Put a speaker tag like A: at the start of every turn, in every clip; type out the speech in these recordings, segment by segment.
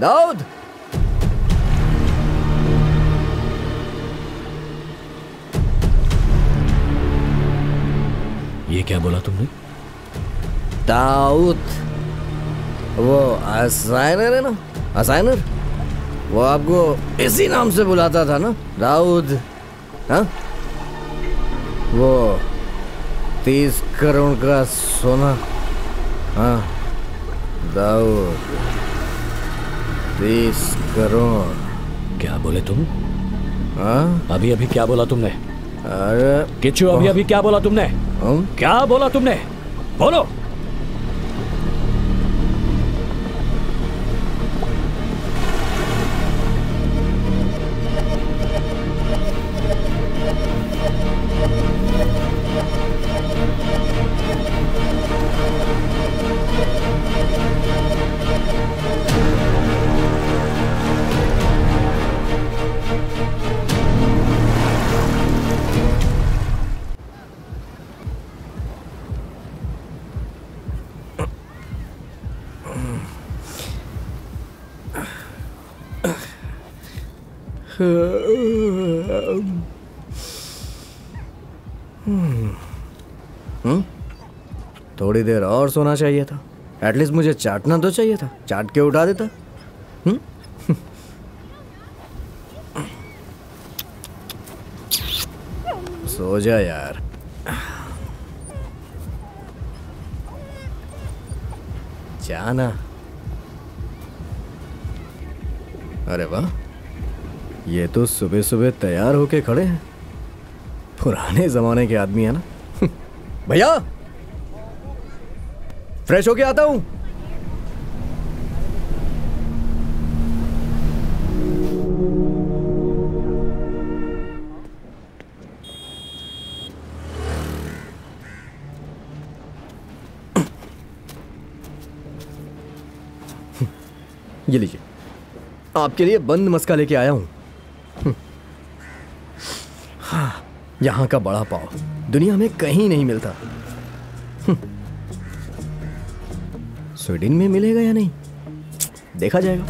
A: दाऊद।
B: ये क्या बोला तुमने?
A: दाऊद, वो असाइनर है ना, असाइनर, वो आपको इसी नाम से बुलाता था ना, दाऊद। हाँ, वो 30 करोड़ का सोना। हाँ दाऊद, 30 करोड़।
B: क्या बोले तुम?
A: हाँ
B: अभी अभी क्या बोला तुमने?
A: अरे
B: किच्चू, अभी अभी क्या बोला तुमने? क्या बोला तुमने? बोलो।
A: थोड़ी देर और सोना चाहिए था। एटलीस्ट मुझे चाटना तो चाहिए था, चाट के उठा देता। सो जा यार। जाना। अरे वाह, ये तो सुबह सुबह तैयार होके खड़े हैं। पुराने जमाने के आदमी है ना। भैया, फ्रेश होके आता हूं। ये लीजिए, आपके लिए बंद मस्का लेके आया हूं। हाँ, यहां का बड़ा पाव दुनिया में कहीं नहीं मिलता। स्वीडन में मिलेगा या नहीं, देखा जाएगा।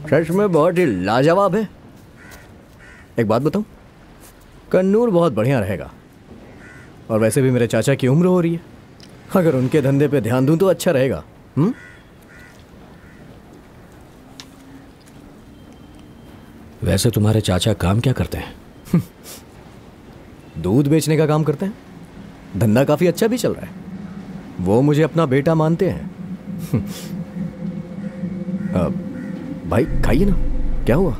A: सच में बहुत ही लाजवाब है। एक बात बताऊं, कन्नूर बहुत बढ़िया रहेगा। और वैसे भी मेरे चाचा की उम्र हो रही है, अगर उनके धंधे पे ध्यान दूं तो अच्छा रहेगा।
B: वैसे तुम्हारे चाचा काम क्या करते हैं?
A: दूध बेचने का काम करते हैं। धंधा काफी अच्छा भी चल रहा है। वो मुझे अपना बेटा मानते हैं। भाई खाइए ना, क्या हुआ?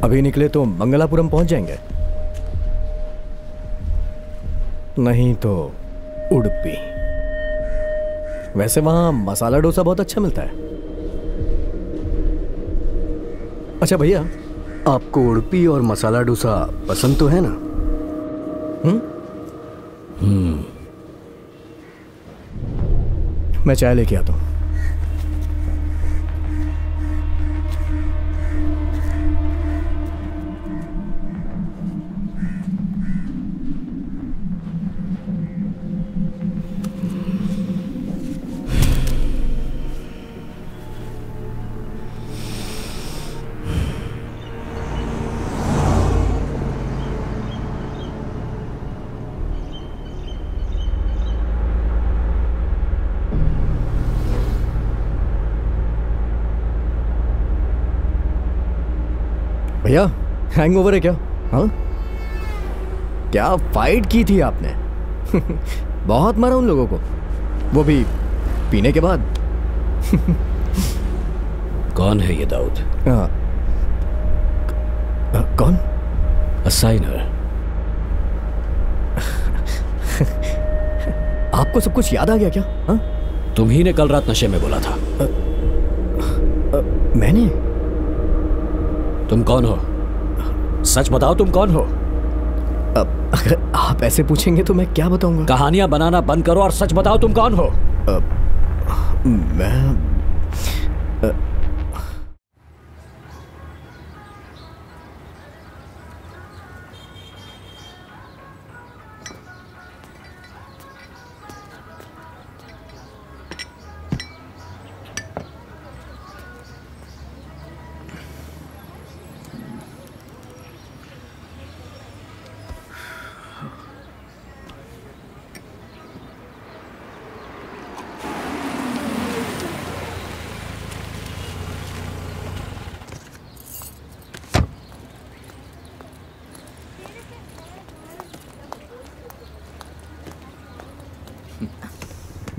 A: अभी निकले तो मंगलापुरम पहुंच जाएंगे, नहीं तो उडुपी। वैसे वहां मसाला डोसा बहुत अच्छा मिलता है। अच्छा भैया,
C: आपको उडुपी और मसाला डोसा पसंद तो है ना?
A: मैं चाय लेके आता हूं। भैया, हैंगओवर है क्या? हाँ, क्या फाइट की थी आपने? बहुत मारा उन लोगों को, वो भी पीने के बाद।
B: कौन है ये दाऊद?
A: कौन?
B: असाइनर।
A: आपको सब कुछ याद आ गया क्या? हाँ?
B: तुम ही ने कल रात नशे में बोला था।
A: मैंने?
B: तुम कौन हो? सच बताओ, तुम कौन हो?
A: अगर आप ऐसे पूछेंगे तो मैं क्या बताऊंगा?
B: कहानियां बनाना बंद करो और सच बताओ, तुम कौन हो?
A: मैं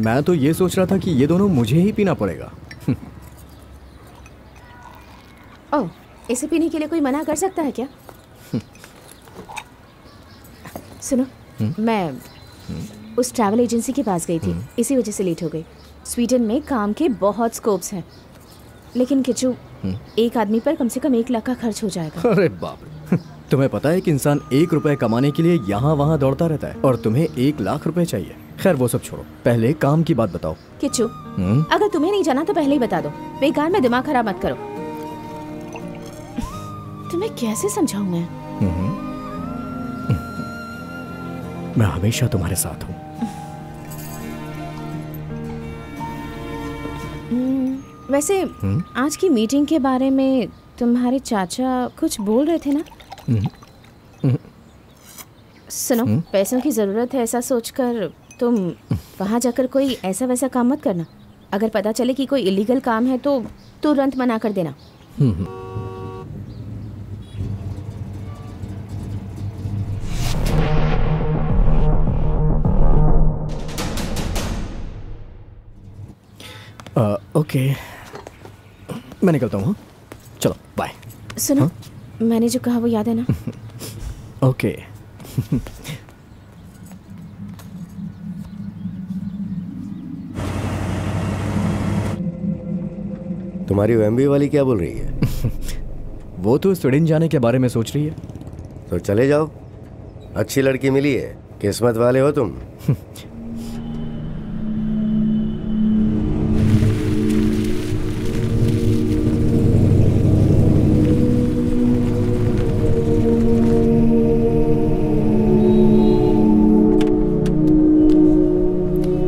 A: मैं तो ये सोच रहा था कि ये दोनों मुझे ही पीना पड़ेगा।
D: ओह, इसे पीने के लिए कोई मना कर सकता है क्या? सुनो, मैं उस ट्रैवल एजेंसी के पास गई थी, इसी वजह से लेट हो गई। स्वीडन में काम के बहुत स्कोप्स हैं, लेकिन किचू एक आदमी पर कम से कम 1 लाख का खर्च हो जाएगा।
A: अरे बाप रे, तुम्हें पता है कि इंसान 1 रुपए कमाने के लिए यहाँ वहाँ दौड़ता रहता है और तुम्हें 1 लाख रुपए चाहिए। खैर वो सब छोड़ो, पहले काम की बात बताओ।
D: किचू, अगर तुम्हें नहीं जाना तो पहले ही बता दो, बेकार में दिमाग खराब मत करो। तुम्हें कैसे समझाऊं
A: मैं हमेशा तुम्हारे साथ हूँ।
D: वैसे आज की मीटिंग के बारे में तुम्हारे चाचा कुछ बोल रहे थे ना? सुनो, पैसों की ज़रूरत है ऐसा सोचकर तुम वहाँ जाकर कोई ऐसा वैसा काम मत करना। अगर पता चले कि कोई इलीगल काम है तो तुरंत मना कर देना।
A: ओके, मैं निकलता हूँ। चलो बाय।
D: सुनो, मैंने जो कहा वो याद है ना?
A: ओके।
C: तुम्हारी एमबी वाली क्या बोल रही है?
A: वो तो स्वीडन जाने के बारे में सोच रही है।
C: तो चले जाओ, अच्छी लड़की मिली है, किस्मत वाले हो तुम।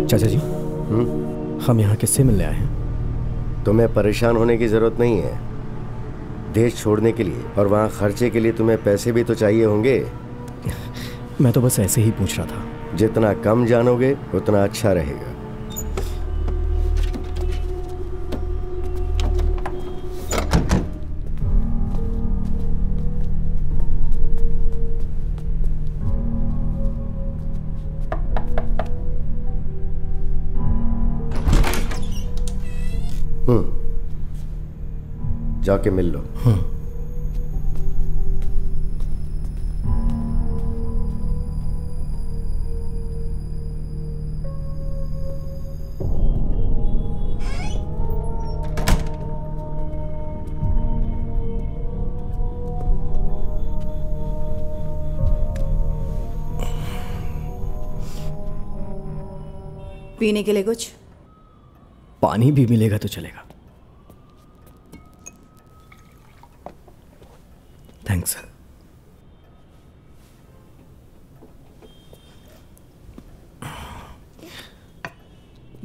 A: चाचा जी, हम यहाँ किससे मिलने आए हैं?
C: तुम्हें परेशान होने की जरूरत नहीं है। देश छोड़ने के लिए और वहाँ खर्चे के लिए तुम्हें पैसे भी तो चाहिए होंगे।
A: मैं तो बस ऐसे ही पूछ रहा था।
C: जितना कम जानोगे उतना अच्छा रहेगा। जाके मिल लो।
E: पीने के लिए कुछ?
A: पानी भी मिलेगा तो चलेगा। थैंक्स।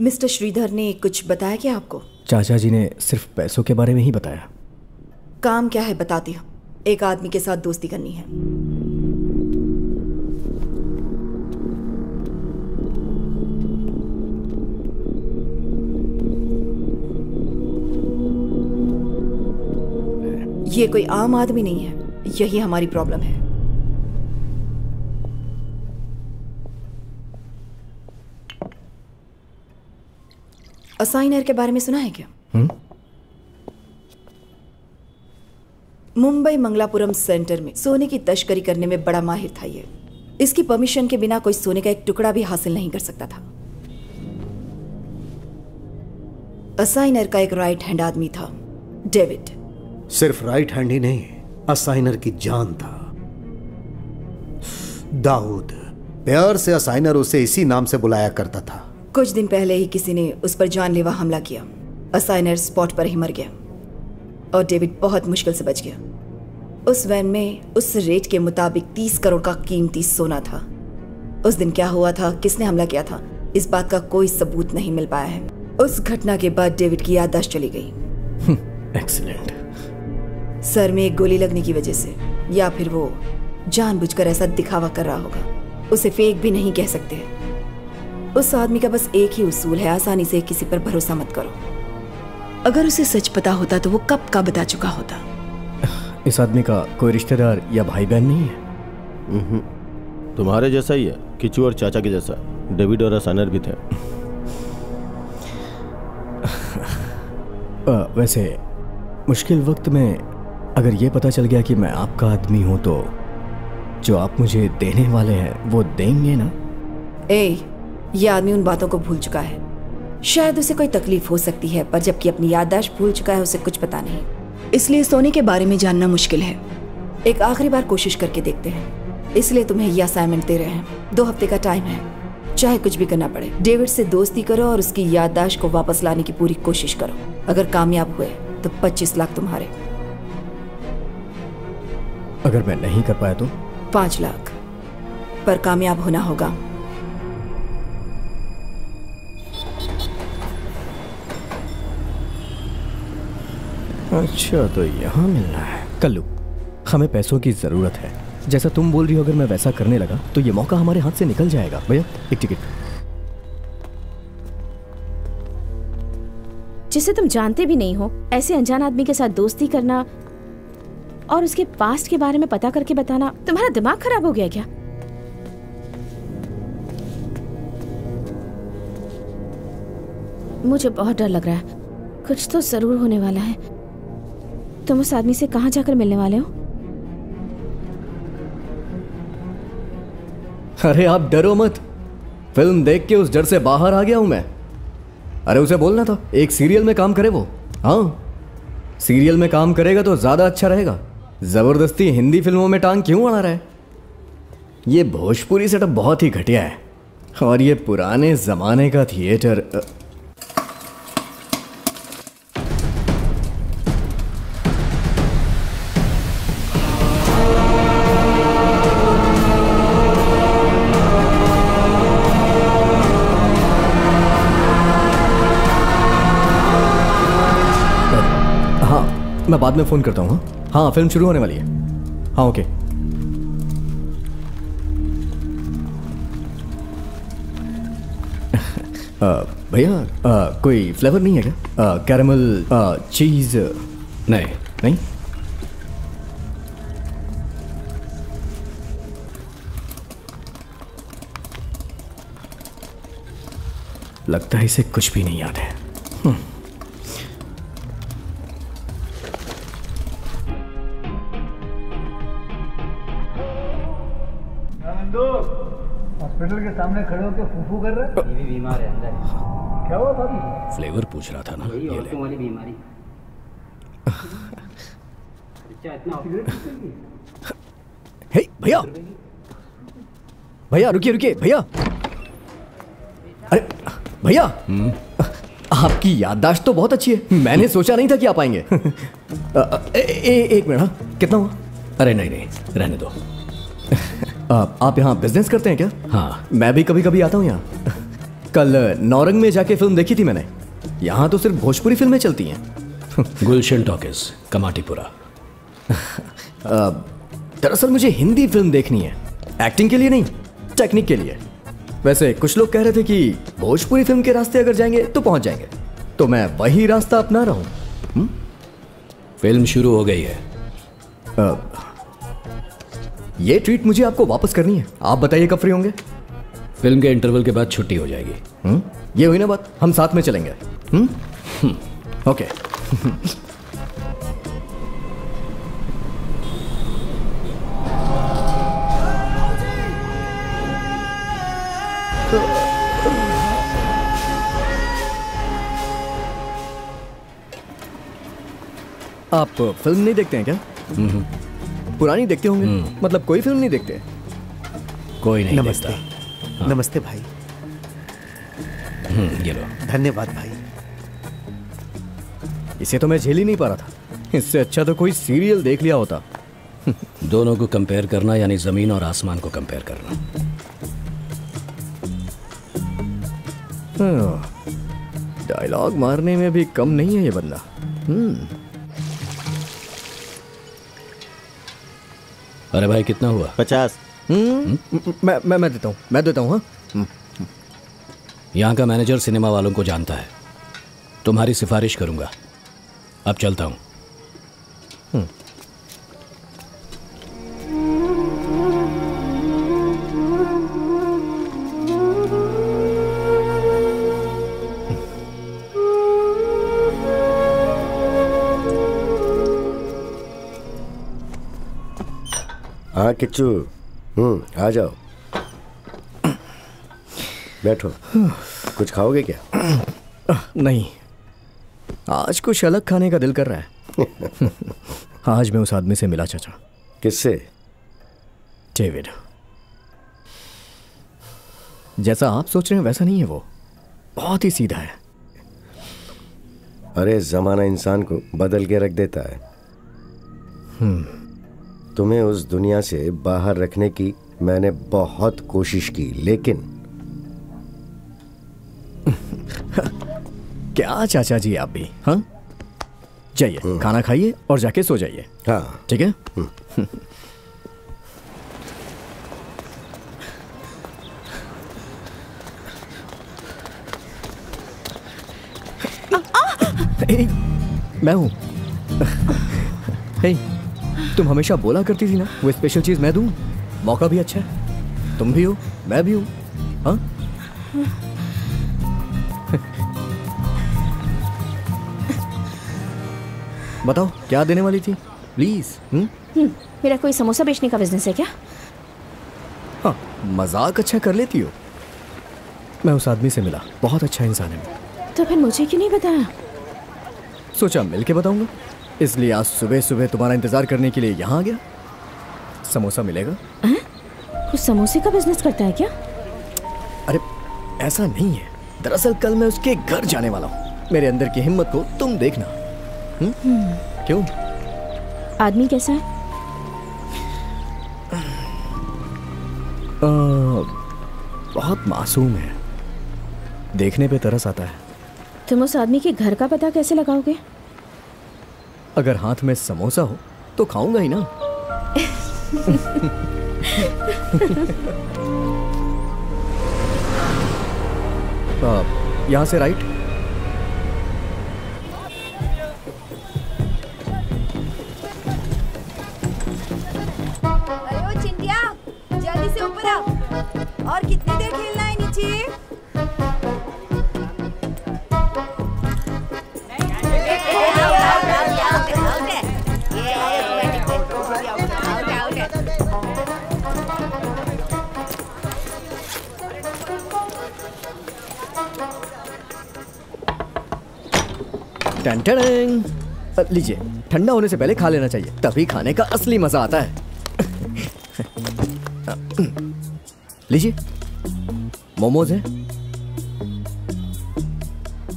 E: मिस्टर श्रीधर ने कुछ बताया क्या आपको?
A: चाचा जी ने सिर्फ पैसों के बारे में ही बताया।
E: काम क्या है बताती हूँ। एक आदमी के साथ दोस्ती करनी है। ये कोई आम आदमी नहीं है, यही हमारी प्रॉब्लम है। असाइनर के बारे में सुना है क्या? मुंबई मंगलापुरम सेंटर में सोने की तस्करी करने में बड़ा माहिर था ये। इसकी परमिशन के बिना कोई सोने का एक टुकड़ा भी हासिल नहीं कर सकता था। असाइनर का एक राइट हैंड आदमी था, डेविड।
F: सिर्फ राइट हैंड ही नहीं, असाइनर की जान था, दाऊद। प्यार से असाइनर उसे इसी नाम से बुलाया करता था।
E: कुछ दिन पहले ही किसी ने उस पर जानलेवा हमला किया। असाइनर स्पॉट पर ही मर गया और डेविड बहुत मुश्किल से बच गया। उस वैन में उस रेट के मुताबिक 30 करोड़ का कीमती सोना था। उस दिन क्या हुआ था, किसने हमला किया था, इस बात का कोई सबूत नहीं मिल पाया है। उस घटना के बाद डेविड की याददाश्त चली गई।
A: एक्सीलेंट।
E: सर में एक गोली लगने की वजह से, या फिर वो जानबूझकर ऐसा दिखावा कर रहा होगा। उसे फेक भी नहीं कह सकते। उस आदमी का बस एक ही उसूल है, आसानी से किसी पर भरोसा मत करो। अगर उसे सच पता होता तो वो कब का बता चुका होता।
A: इस आदमी का कोई रिश्तेदार या भाई बहन नहीं है?
G: तुम्हारे जैसा ही है, किचू और चाचा के जैसा। डेविड और असाइनर भी थे।
A: वैसे मुश्किल वक्त में अगर ये पता चल गया कि मैं आपका आदमी हूं तो जो आप मुझे देने वाले हैं वो देंगे ना?
E: ये आदमी उन बातों को भूल चुका है। शायद उसे कोई तकलीफ हो सकती है, पर जबकि अपनी याददाश्त भूल चुका है उसे कुछ पता नहीं, इसलिए सोनी के बारे में जानना मुश्किल है। एक आखिरी बार कोशिश करके देखते हैं, इसलिए तुम्हें यह असाइनमेंट दे रहे हैं। 2 हफ्ते का टाइम है, चाहे कुछ भी करना पड़े। डेविड से दोस्ती करो और उसकी याददाश्त को वापस लाने की पूरी कोशिश करो। अगर कामयाब हुए तो 25 लाख तुम्हारे।
A: अगर मैं नहीं कर पाया तो?
E: 5 लाख, पर कामयाब होना होगा।
A: अच्छा, तो यहाँ मिलना है। कल्लू, हमें पैसों की जरूरत है। जैसा तुम बोल रही हो, अगर मैं वैसा करने लगा तो ये मौका हमारे हाथ से निकल जाएगा। भैया, एक टिकट।
D: जिसे तुम जानते भी नहीं हो, ऐसे अनजान आदमी के साथ दोस्ती करना और उसके पास्ट के बारे में पता करके बताना, तुम्हारा दिमाग खराब हो गया क्या? मुझे बहुत डर लग रहा है। कुछ तो जरूर होने वाला है। तुम उस आदमी से कहाँ जाकर मिलने वाले हो?
A: अरे आप डरो मत, फिल्म देख के उस डर से बाहर आ गया हूं मैं। अरे उसे बोलना था एक सीरियल में काम करे वो। हाँ, सीरियल में काम करेगा तो ज्यादा अच्छा रहेगा। जबरदस्ती हिंदी फिल्मों में टांग क्यों अड़ा रहा है? ये भोजपुरी सेटअप बहुत ही घटिया है और ये पुराने जमाने का थिएटर। मैं बाद में फोन करता हूँ। हाँ, फिल्म शुरू होने वाली है। हाँ, ओके। भैया, कोई फ्लेवर नहीं है क्या? कैरेमल, चीज?
B: नहीं।
A: नहीं? लगता है इसे कुछ भी नहीं याद है।
G: हॉस्पिटल के सामने खड़े होकर फूफू कर रहे? ये भी बीमार है अंदर। क्या हुआ भाभी?
B: फ्लेवर पूछ रहा था ना, ये ले।
G: वाली बीमारी। अच्छा, इतना
A: हे भैया, भैया रुकिए रुकिए भैया। अरे भैया, आपकी याददाश्त तो बहुत अच्छी है। मैंने सोचा नहीं था कि आप आएंगे। एक मिनट। हाँ, कितना हुआ?
B: अरे नहीं नहीं, रहने दो।
A: आप यहाँ बिजनेस करते हैं क्या?
B: हाँ,
A: मैं भी कभी कभी आता हूँ यहाँ। कल नौरंग में जाके फिल्म देखी थी मैंने। यहाँ तो सिर्फ भोजपुरी फिल्में चलती हैं।
B: गुलशन टॉकीज, कमाटीपुरा।
A: दरअसल मुझे हिंदी फिल्म देखनी है, एक्टिंग के लिए नहीं, टेक्निक के लिए। वैसे कुछ लोग कह रहे थे कि भोजपुरी फिल्म के रास्ते अगर जाएंगे तो पहुंच जाएंगे, तो मैं वही रास्ता अपना रहा हूँ।
B: फिल्म शुरू हो गई है।
A: ये ट्रीट मुझे आपको वापस करनी है। आप बताइए कब फ्री होंगे?
B: फिल्म के इंटरवल के बाद छुट्टी हो जाएगी।
A: ये हुई ना बात, हम साथ में चलेंगे। ओके। आप फिल्म नहीं देखते हैं क्या? पुरानी देखते होंगे। मतलब कोई फिल्म नहीं देखते?
B: कोई नहीं
F: नमस्ते।
B: देखता।
F: नमस्ते भाई।
B: ये लो।
F: धन्यवाद भाई।
A: इसे तो मैं झेल ही नहीं पा रहा था। इससे अच्छा तो कोई सीरियल देख लिया होता।
B: दोनों को कंपेयर करना यानी जमीन और आसमान को कंपेयर करना।
A: डायलॉग मारने में भी कम नहीं है ये बंदा।
B: अरे भाई, कितना हुआ?
C: 50।
A: मैं देता हूँ। हाँ,
B: यहाँ का मैनेजर सिनेमा वालों को जानता है। तुम्हारी सिफारिश करूंगा। अब चलता हूँ।
C: हाँ किच्चू, आ जाओ, बैठो। कुछ खाओगे क्या?
A: नहीं, आज कुछ अलग खाने का दिल कर रहा है। आज मैं उस आदमी से मिला चाचा।
C: किससे?
A: डेविड। जैसा आप सोच रहे हैं वैसा नहीं है वो, बहुत ही सीधा है।
C: अरे जमाना इंसान को बदल के रख देता है। तुम्हें उस दुनिया से बाहर रखने की मैंने बहुत कोशिश की, लेकिन
A: क्या चाचा जी आप भी? हाँ, जाइए खाना खाइए और जाके सो जाइए।
C: हाँ
A: ठीक है। मैं हूं। तुम हमेशा बोला करती थी ना वो स्पेशल चीज मैं दूं। मौका भी अच्छा है, तुम भी हो मैं भी हूं। हाँ, बताओ क्या देने वाली थी प्लीज।
D: मेरा कोई समोसा बेचने का बिजनेस है क्या?
A: हाँ, मजाक अच्छा कर लेती हो। मैं उस आदमी से मिला, बहुत अच्छा इंसान है।
D: तो फिर मुझे क्यों नहीं बताया?
A: सोचा मिल के बताऊंगा, इसलिए आज सुबह सुबह तुम्हारा इंतजार करने के लिए यहाँ आ गया। समोसा मिलेगा।
D: वो समोसे का बिजनेस करता है क्या?
A: अरे ऐसा नहीं है, दरअसल कल मैं उसके घर जाने वाला हूँ। मेरे अंदर की हिम्मत को तुम देखना। क्यों?
D: आदमी कैसा है?
A: बहुत मासूम है, देखने पे तरस आता है।
D: तुम उस आदमी के घर का पता कैसे लगाओगे?
A: अगर हाथ में समोसा हो तो खाऊंगा ही ना। यहाँ से राइट।
E: अरे ओ चिंटिया, जल्दी से ऊपर आ। और कितनी देर खेलना है नीचे?
A: लीजिए, ठंडा होने से पहले खा लेना चाहिए, तभी खाने का असली मजा आता है। लीजिए, मोमोज है।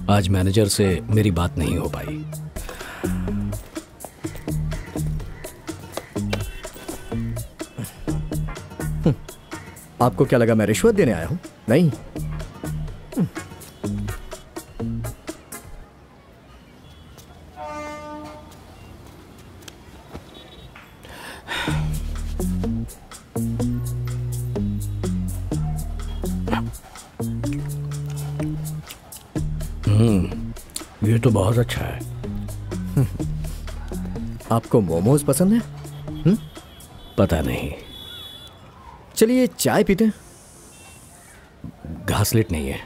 B: आज मैनेजर से मेरी बात नहीं हो पाई।
A: आपको क्या लगा मैं रिश्वत देने आया हूं? नहीं।
B: ये तो बहुत अच्छा है।
A: आपको मोमोज पसंद है?
B: पता नहीं,
A: चलिए चाय पीते हैं।
B: घासलेट नहीं है।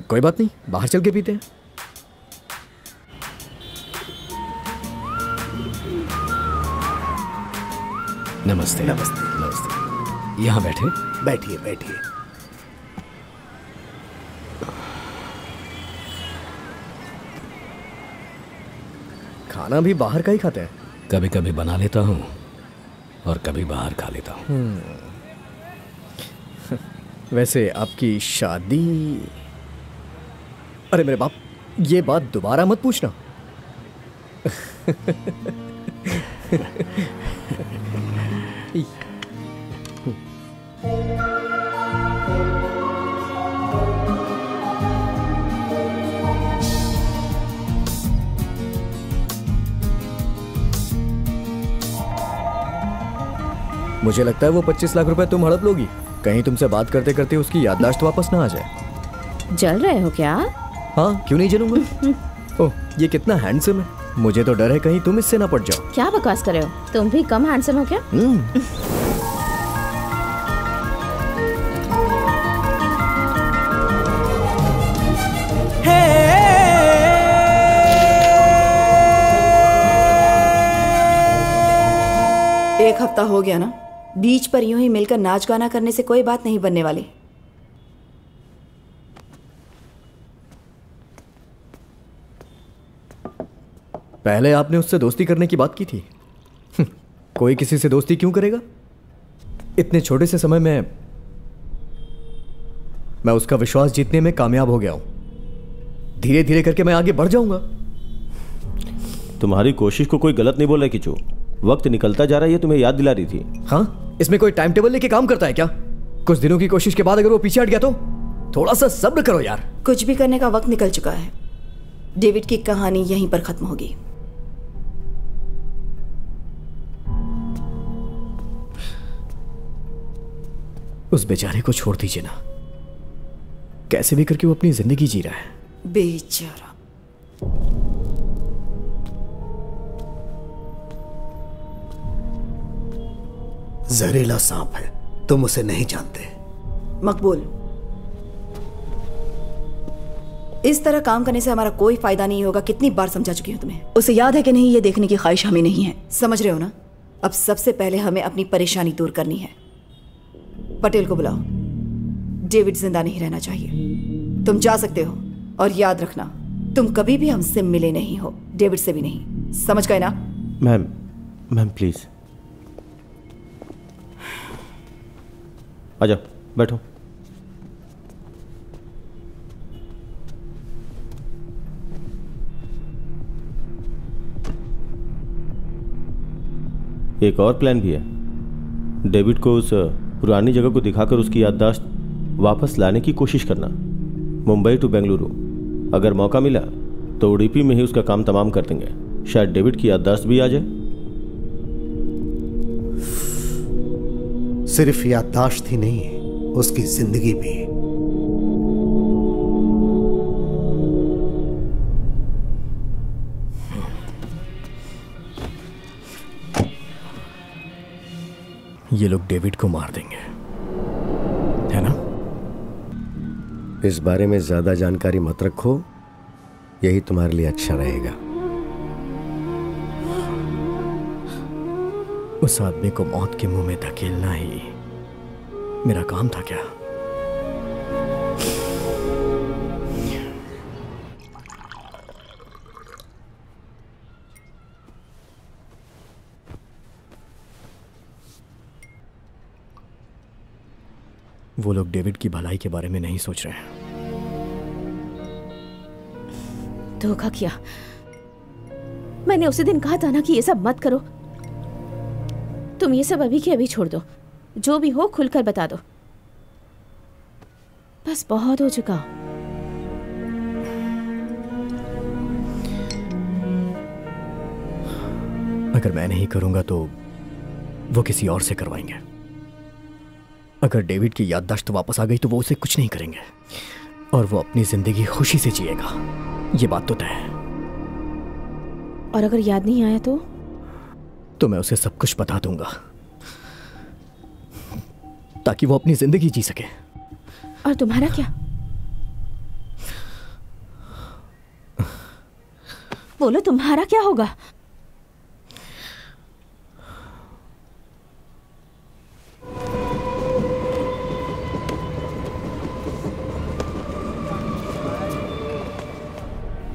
A: कोई बात नहीं, बाहर चल के पीते हैं।
B: नमस्ते।
F: नमस्ते। नमस्ते।
B: यहाँ बैठे।
F: बैठिए बैठिए।
A: खाना भी बाहर का ही खाते हैं?
B: कभी कभी बना लेता हूँ और कभी बाहर खा लेता हूँ।
A: वैसे आपकी शादी? अरे मेरे बाप, ये बात दोबारा मत पूछना। मुझे लगता है वो 25 लाख रुपए तुम हड़प लोगी। कहीं तुमसे बात करते करते उसकी याददाश्त वापस ना आ जाए।
D: जल रहे हो क्या?
A: हाँ, क्यों नहीं जलूंगा। ओह, ये कितना हैंडसम है। मुझे तो डर है कहीं तुम इससे ना पड़ जाओ।
D: क्या बकवास कर रहे हो? तुम भी कम हैंडसम हो क्या?
E: एक हफ्ता हो गया ना, बीच पर यूं ही मिलकर नाच गाना करने से कोई बात नहीं बनने वाली।
A: पहले आपने उससे दोस्ती करने की बात की थी। कोई किसी से दोस्ती क्यों करेगा? इतने छोटे से समय में मैं उसका विश्वास जीतने में कामयाब हो गया हूं। धीरे धीरे करके मैं आगे बढ़ जाऊंगा।
H: तुम्हारी कोशिश को कोई गलत नहीं बोल रहा किचू। वक्त निकलता जा रहा है, ये तुम्हें याद दिला रही थी।
A: हाँ, इसमें कोई टाइम टेबल लेके काम करता है क्या? कुछ दिनों की कोशिश के बाद अगर वो पीछे हट गया तो थोड़ा सा सब्र करो यार।
E: कुछ भी करने का वक्त निकल चुका है। डेविड की कहानी यहीं पर खत्म होगी।
A: उस बेचारे को छोड़ दीजिए ना। कैसे भी करके वो अपनी जिंदगी जी रहा है।
E: बेचारा।
F: जहरीला सांप है, तुम उसे नहीं जानते।
E: मकबूल, इस तरह काम करने से हमारा कोई फायदा नहीं होगा। कितनी बार समझा चुकी हूं तुम्हें। उसे याद है कि नहीं, ये देखने की ख्वाहिश हमें नहीं है। समझ रहे हो ना? अब सबसे पहले हमें अपनी परेशानी दूर करनी है। पटेल को बुलाओ। डेविड जिंदा नहीं रहना चाहिए। तुम जा सकते हो, और याद रखना तुम कभी भी हमसे मिले नहीं हो, डेविड से भी नहीं। समझ गए ना?
H: मैम प्लीज आ जाओ, बैठो। एक और प्लान भी है। डेविड को उस पुरानी जगह को दिखाकर उसकी याददाश्त वापस लाने की कोशिश करना। मुंबई टू बेंगलुरु। अगर मौका मिला तो उडुपी में ही उसका काम तमाम कर देंगे। शायद डेविड की याददाश्त भी आ जाए।
F: सिर्फ याददाश्त ही नहीं, उसकी जिंदगी भी।
A: ये लोग डेविड को मार देंगे, है ना?
C: इस बारे में ज्यादा जानकारी मत रखो, यही तुम्हारे लिए अच्छा रहेगा।
A: उस आदमी को मौत के मुंह में धकेलना ही मेरा काम था क्या? वो लोग डेविड की भलाई के बारे में नहीं सोच रहे हैं।
D: धोखा किया। मैंने उसी दिन कहा था ना कि ये सब मत करो। तुम ये सब अभी के अभी छोड़ दो। जो भी हो खुलकर बता दो। बस बहुत हो चुका।
A: अगर मैं नहीं करूंगा तो वो किसी और से करवाएंगे। अगर डेविड की याददाश्त वापस आ गई तो वो उसे कुछ नहीं करेंगे और वो अपनी जिंदगी खुशी से जिएगा। ये बात तो तय है।
D: और अगर याद नहीं आया तो
A: मैं उसे सब कुछ बता दूंगा ताकि वो अपनी जिंदगी जी सके।
D: और तुम्हारा क्या? बोलो, तुम्हारा क्या होगा?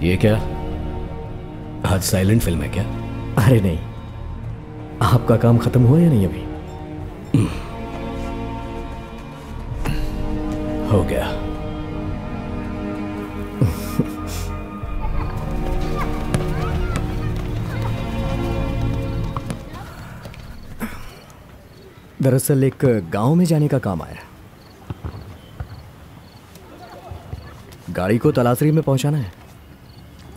B: ये क्या? आज साइलेंट फिल्म है क्या?
A: अरे नहीं, आपका काम खत्म हुआ या नहीं अभी?
B: हो गया।
A: दरअसल एक गांव में जाने का काम आया। गाड़ी को तलाशरी में पहुंचाना है।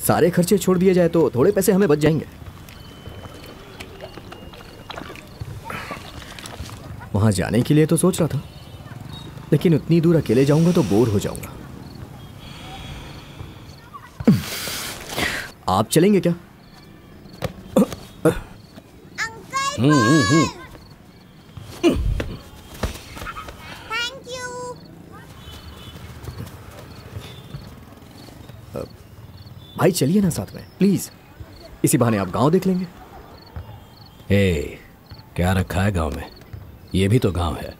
A: सारे खर्चे छोड़ दिए जाए तो थोड़े पैसे हमें बच जाएंगे। वहां जाने के लिए तो सोच रहा था, लेकिन उतनी दूर अकेले जाऊंगा तो बोर हो जाऊंगा। आप चलेंगे क्या?
I: Thank you.
A: भाई चलिए ना साथ में, प्लीज। इसी बहाने आप गांव देख लेंगे।
B: ए, क्या रखा है गांव में? ये भी तो गांव है।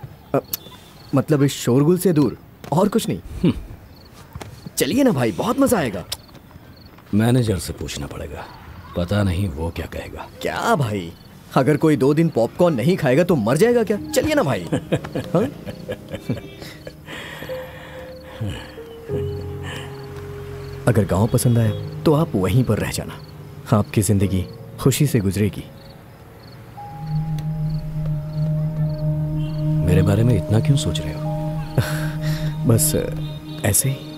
A: मतलब इस शोरगुल से दूर और कुछ नहीं। चलिए ना भाई, बहुत मजा आएगा।
B: मैनेजर से पूछना पड़ेगा, पता नहीं वो क्या कहेगा।
A: क्या भाई, अगर कोई 2 दिन पॉपकॉर्न नहीं खाएगा तो मर जाएगा क्या? चलिए ना भाई। हाँ? अगर गांव पसंद आया तो आप वहीं पर रह जाना, आपकी जिंदगी खुशी से गुजरेगी।
B: मेरे बारे में इतना क्यों सोच रहे हो?
A: बस ऐसे ही।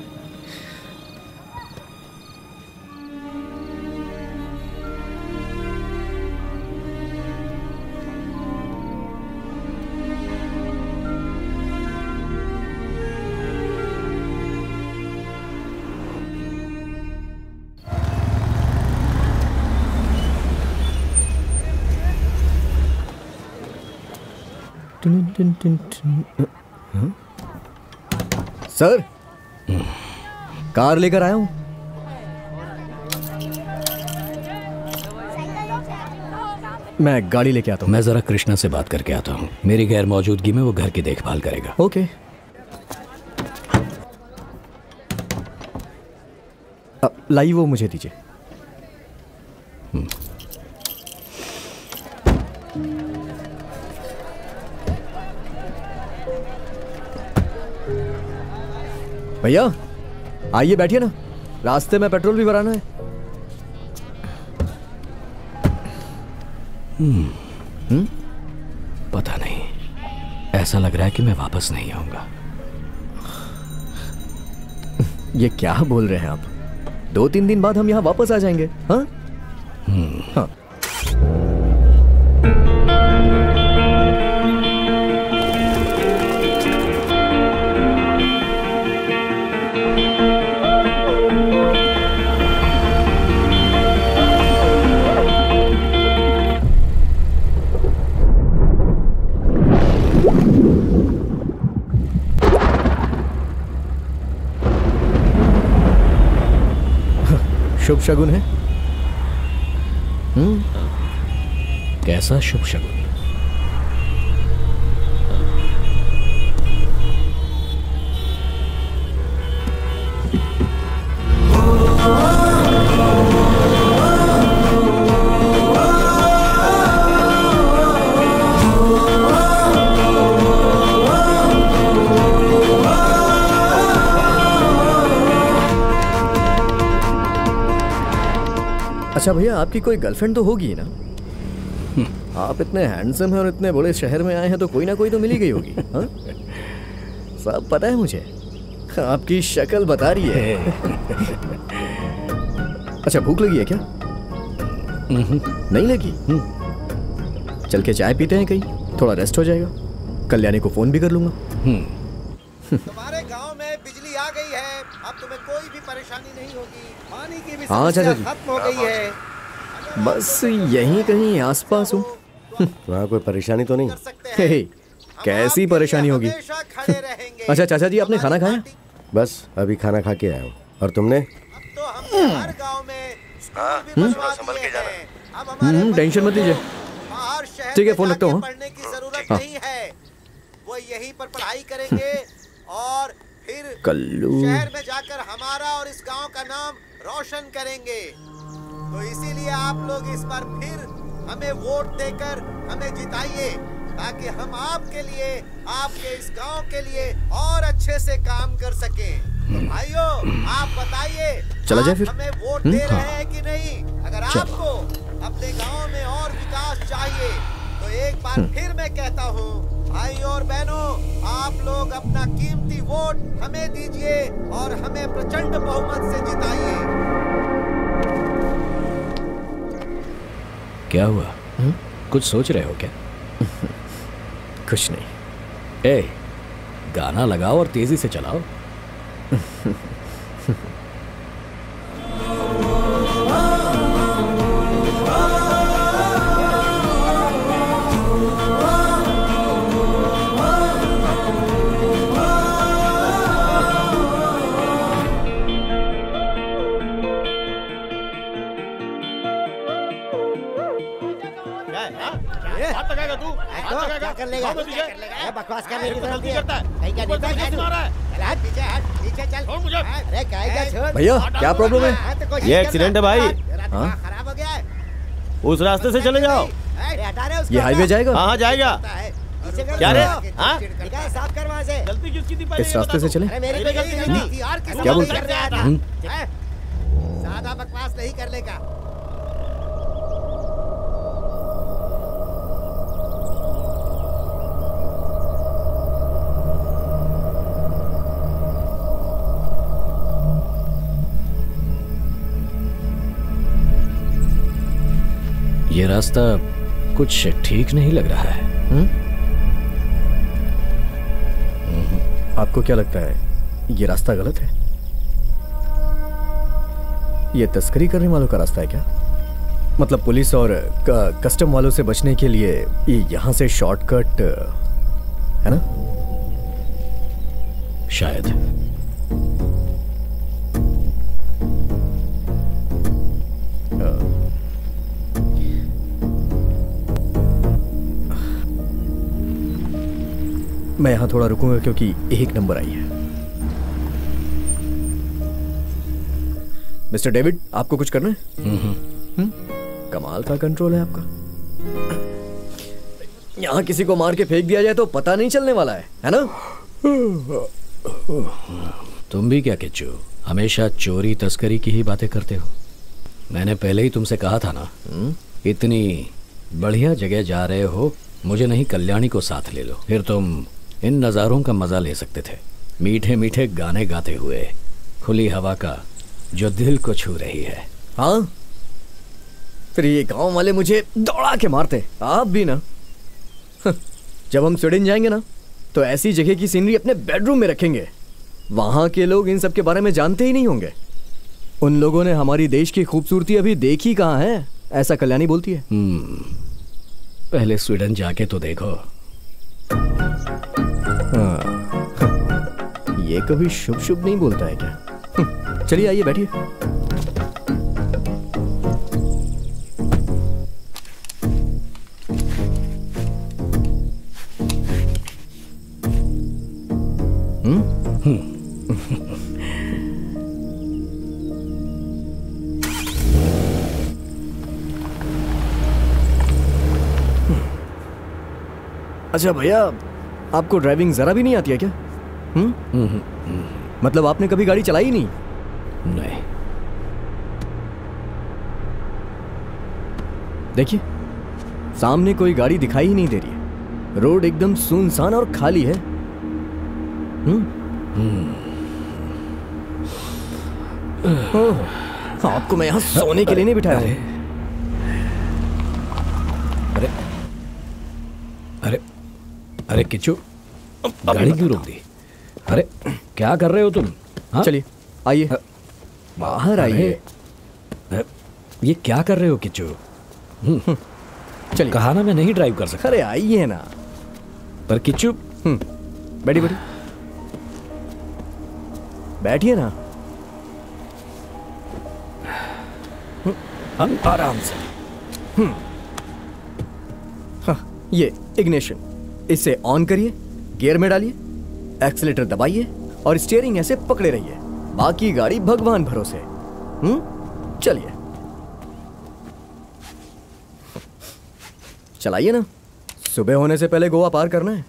A: सर, कार लेकर आया हूं। मैं गाड़ी लेके आता हूं।
B: मैं जरा कृष्णा से बात करके आता हूँ। मेरी गैर मौजूदगी में वो घर की देखभाल करेगा।
A: ओके। लाई वो मुझे दीजिए। भैया आइए, बैठिए ना, रास्ते में पेट्रोल भी भराना है।
B: पता नहीं, ऐसा लग रहा है कि मैं वापस नहीं आऊंगा।
A: ये क्या बोल रहे हैं आप? 2-3 दिन बाद हम यहाँ वापस आ जाएंगे। हाँ हाँ। शुभ शगुन है।
B: कैसा शुभ शगुन?
A: अच्छा भैया, आपकी कोई गर्लफ्रेंड तो होगी ना? आप इतने हैंडसम हैं और इतने बड़े शहर में आए हैं तो कोई ना कोई तो मिल ही गई होगी। हाँ? सब पता है मुझे, आपकी शक्ल बता रही है। अच्छा, भूख लगी है क्या? नहीं लगी? चल के चाय पीते हैं कहीं, थोड़ा रेस्ट हो जाएगा। कल्याणी को फोन भी कर लूंगा।
J: तुम्हारे गांव में बिजली आ गई है, अब तुम्हें कोई भी परेशानी नहीं होगी। पानी की भी
A: हाँ
J: समस्या
A: चाचा जी,
J: खत्म हो गई है।
A: बस यहीं कहीं आसपास हूँ।
C: वहाँ कोई परेशानी तो नहीं?
A: हे, कैसी परेशानी होगी? अच्छा चाचा जी, आपने खाना खाया?
C: बस अभी खाना खा के आया हूँ। और तुमने?
J: हर गांव में
C: थोड़ा संभल के जाना।
A: टेंशन मत लीजिए। ठीक है, फोन रखता हूँ।
J: पढ़ने की जरूरत नहीं है, वो यहीं पर पढ़ाई करेंगे और फिर
A: कल्लू
J: शहर में जाकर हमारा और इस गांव का नाम रोशन करेंगे। तो इसीलिए आप लोग इस बार फिर हमें वोट देकर हमें जिताइए, ताकि हम आपके लिए, आपके इस गांव के लिए और अच्छे से काम कर सकें। तो भाइयों, आप बताइए,
A: चला जाए फिर?
J: हमें वोट दे रहे हैं कि नहीं? अगर आपको अपने गांव में और विकास चाहिए तो एक बार फिर मैं कहता हूँ, भाइयों और बहनों, आप लोग अपना कीमती वोट हमें दीजिए और हमें प्रचंड बहुमत से जिताइए।
B: क्या हुआ? कुछ सोच रहे हो क्या?
A: कुछ नहीं।
B: ए, गाना लगाओ और तेजी से चलाओ।
J: बकवास करने की जरूरत नहीं है। कहीं का नेता है तू? चल हट पीछे, हट पीछे चल। छोड़ मुझे। अरे क्या छोड़।
A: भैया क्या प्रॉब्लम है?
H: ये एक्सीडेंट है भाई।
A: हाँ?
J: खराब हो गया है।
H: उस रास्ते से चले जाओ।
J: हटा रहे उसको।
A: ये हाईवे जाएगा?
H: हाँ जाएगा। क्या रे? हाँ?
J: साफ कर वहाँ से।
H: गलती किसकी थी?
A: इस रास्ते से चले?
J: अरे मेरी कोई गलती नहीं थी। और किसी
A: क्या
J: को
A: बोलते
J: कर रहा था?
A: हैं?
J: ज्यादा बकवास नहीं करने का।
B: ये रास्ता कुछ ठीक नहीं लग रहा है।
A: आपको क्या लगता है ये रास्ता गलत है? ये तस्करी करने वालों का रास्ता है क्या? मतलब पुलिस और कस्टम वालों से बचने के लिए ये यहाँ से शॉर्टकट है ना?
B: शायद।
A: मैं यहाँ थोड़ा रुकूंगा क्योंकि एक नंबर आई है। मिस्टर डेविड, आपको कुछ करना है? कमाल का कंट्रोल है आपका। यहाँ किसी को मार के फेंक दिया जाए तो पता नहीं चलने वाला है ना?
B: तुम भी क्या किच्चू, हमेशा चोरी तस्करी की ही बातें करते हो। मैंने पहले ही तुमसे कहा था ना, इतनी बढ़िया जगह जा रहे हो, मुझे नहीं कल्याणी को साथ ले लो, फिर तुम इन नज़ारों का मजा ले सकते थे। मीठे मीठे गाने गाते हुए खुली हवा का जो दिल को छू रही है।
A: हाँ, फिर ये गांव वाले मुझे दौड़ा के मारते, आप भी ना। जब हम स्वीडन जाएंगे ना तो ऐसी जगह की सीनरी अपने बेडरूम में रखेंगे। वहां के लोग इन सब के बारे में जानते ही नहीं होंगे। उन लोगों ने हमारी देश की खूबसूरती अभी देखी कहाँ है, ऐसा कल्याणी बोलती है।
B: पहले स्वीडन जाके तो देखो।
A: ये कभी शुभ शुभ नहीं बोलता है क्या? चलिए आइए बैठिए। अच्छा भैया, आपको ड्राइविंग जरा भी नहीं आती है क्या? मतलब आपने कभी गाड़ी चलाई नहीं?
B: नहीं।
A: देखिए, सामने कोई गाड़ी दिखाई ही नहीं दे रही है। रोड एकदम सुनसान और खाली है। आपको मैं यहाँ सोने के लिए नहीं बिठाया हूँ।
B: अरे अरे अरे किच्चू, गाड़ी क्यों रोक दी? अरे क्या कर रहे हो तुम?
A: चलिए आइए, बाहर आइए।
B: ये क्या कर रहे हो किच्चू?
A: चलिए।
B: कहा ना मैं नहीं ड्राइव कर सकता।
A: अरे आइए ना।
B: पर किच्चू,
A: बैठिए बैठिए, बैठिए ना।
B: आराम से।
A: हाँ, ये इग्निशन, इसे ऑन करिए, गियर में डालिए, एक्सीलेटर दबाइए और स्टीयरिंग ऐसे पकड़े रहिए। बाकी गाड़ी भगवान भरोसे। चलिए चलाइए ना, सुबह होने से पहले गोवा पार करना है।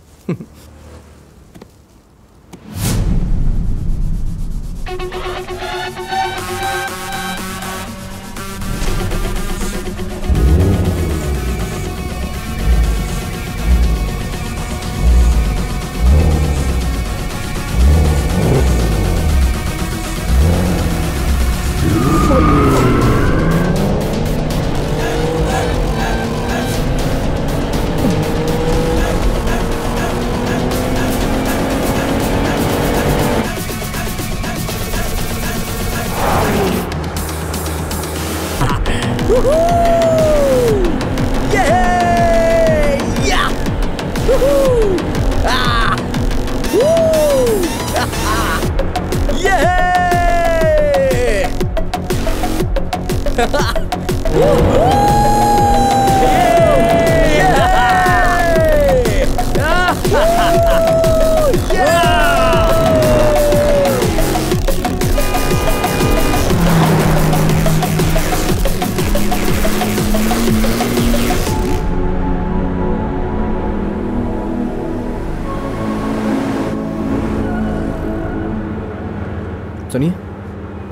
A: सुनिए,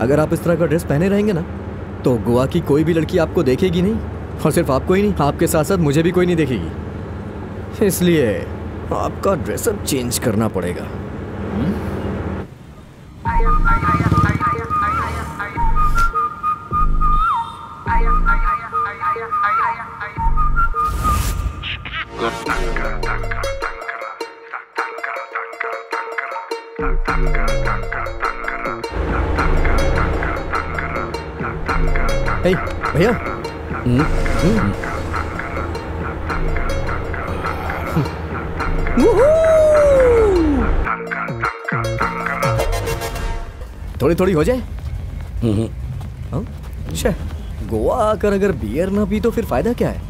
A: अगर आप इस तरह का ड्रेस पहने रहेंगे ना तो गोवा की कोई भी लड़की आपको देखेगी नहीं, और सिर्फ आपको ही नहीं, आपके साथ साथ मुझे भी कोई नहीं देखेगी। इसलिए आपका ड्रेसअप चेंज करना पड़ेगा। हे भैया, थोड़ी थोड़ी हो जाए। अच्छा, गोवा आकर अगर बियर ना पी तो फिर फायदा क्या है?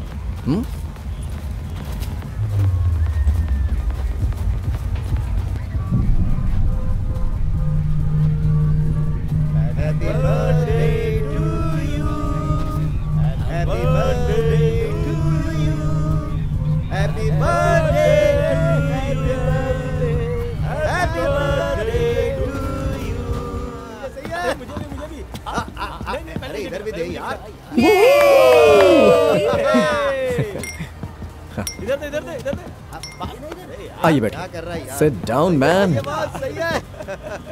A: आइए बैठिए। Sit down man.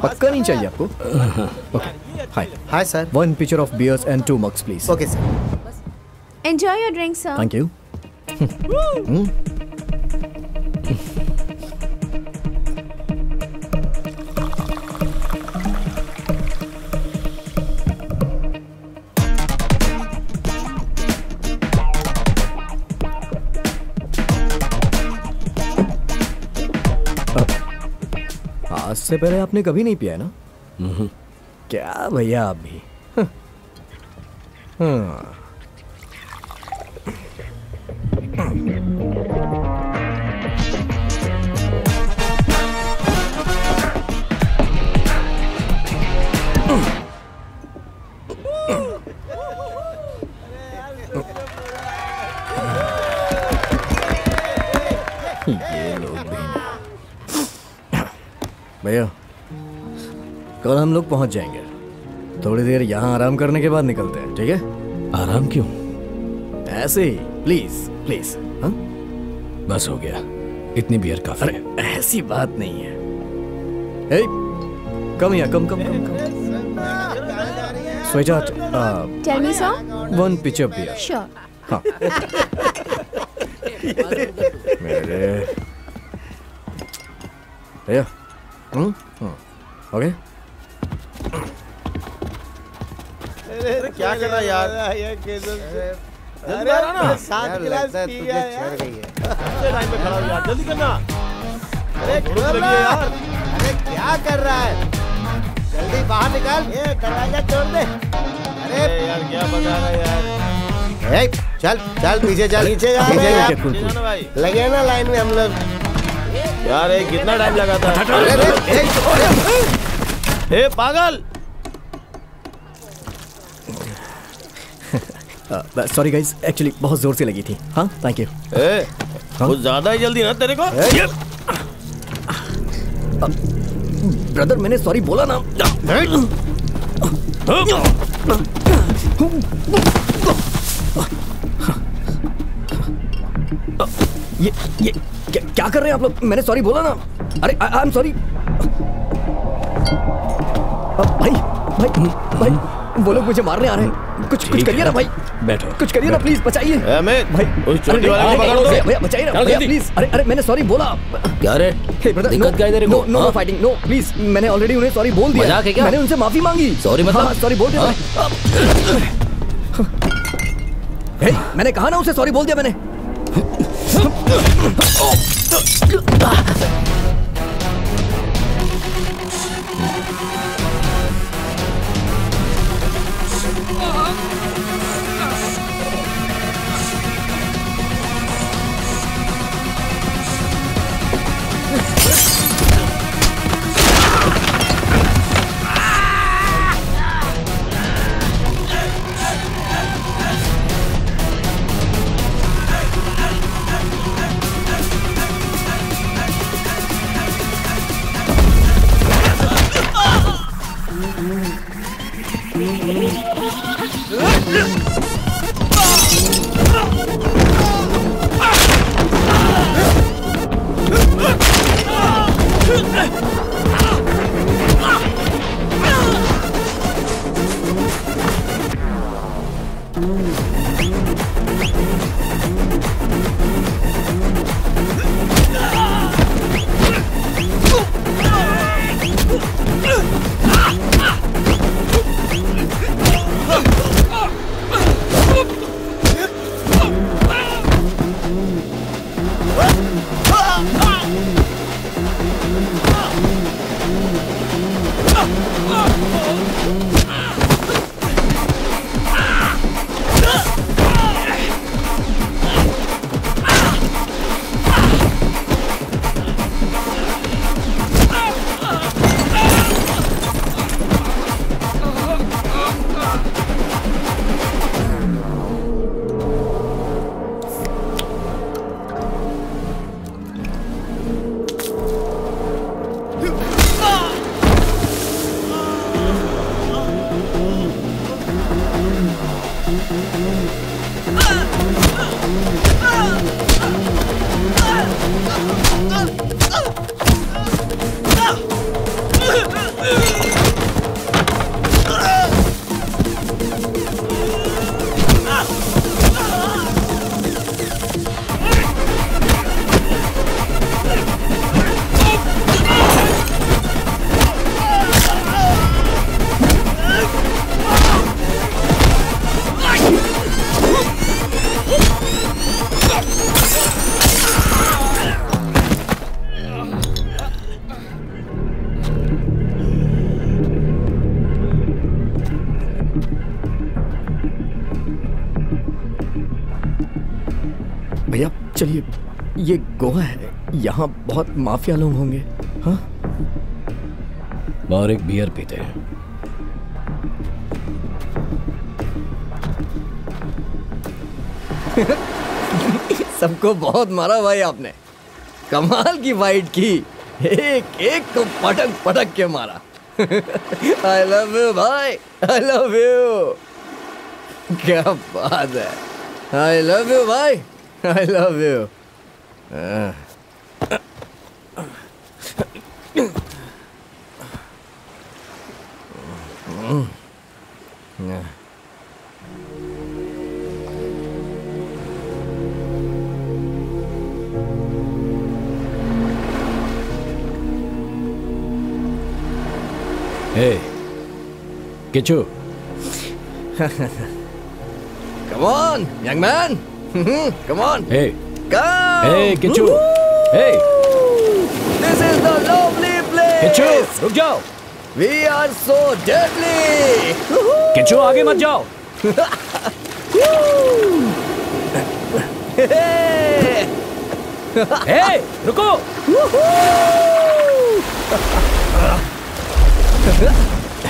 A: पक्का नहीं चाहिए आपको? Okay. Hi
J: hi sir.
A: 1 pitcher of beers and 2 mugs please.
J: Okay sir.
D: Enjoy your drink, sir.
A: Thank you. आज से पहले आपने कभी नहीं पिया है ना? क्या भैया आप भी। ये लोग भी। भैया, कल हम लोग पहुंच जाएंगे। थोड़ी देर यहाँ आराम करने के बाद निकलते हैं, ठीक है?
B: आराम क्यों?
A: ऐसे ही, प्लीज प्लीज। हाँ,
B: बस हो गया, इतनी बियर काफी है।
A: ऐसी बात नहीं है। हे, कम या कम कम कम कम। स्वेजार्ट,
D: Tell me, sir.
A: 1 pitcher beer.
D: Sure.
A: हाँ। मेरे भैया, ओके।
J: अरे क्या कर रहा है यार? जल्दी आ रहा ना? 7 गिलास पी गया यार। लाइन पे खड़ा हो यार, जल्दी करना। अरे भूख लगी है यार। अरे क्या कर रहा है? जल्दी बाहर निकाल। ये दरवाजा तोड़ दे। अरे यार क्या बता रहा है यार? चल चल पीछे चल। पीछे जा भाई। लगे ना लाइन में हम लोग। यार कितना टाइम लगा था? ए पागल।
A: सॉरी गाइस, एक्चुअली बहुत जोर से लगी थी। हाँ, थैंक यू।
J: कुछ ज्यादा ही जल्दी ना तेरे को।
A: ब्रदर, मैंने सॉरी बोला ना। ये क्या कर रहे हैं आप लोग? मैंने सॉरी बोला ना। अरे आई एम सॉरी। भाई भाई भाई, वो लोग मुझे मारने आ रहे हैं। कुछ करिए ना भाई।
B: बैठो।
A: कुछ करिए ना प्लीज, बचाइए भाई।
J: उस छोटी वाले को पकड़ दो।
A: भैया बचाइए ना भैया प्लीज। अरे मैंने सॉरी बोला।
B: क्या रे? दिक्कत क्या है तेरे को?
A: No fighting, no please. मैंने ऑलरेडी उन्हें सॉरी बोल दिया।
B: मजाक है क्या?
A: मैंने उनसे माफी मांगी।
B: सॉरी मतलब?
A: सॉरी बोल दिया। मैंने कहा ना, उसे सॉरी बोल दिया मैंने। भैया चलिए, ये गोवा है, यहाँ बहुत माफिया लोग होंगे। हाँ,
B: और एक बियर पीते हैं।
A: सबको बहुत मारा भाई आपने, कमाल की फाइट की, एक एक को पटक पटक के मारा। आई लव यू भाई, आई लव यू। क्या बात है, आई लव यू भाई, आई love you.
B: Hey, Kichu.
A: Come on, young man. Come on.
B: Hey.
A: Come.
B: Hey, Kichu. Hey.
A: This is the lovely place.
B: Kichu, रुक जाओ.
A: We are so deadly.
B: Kichu, आगे मत जाओ. Hey, रुको.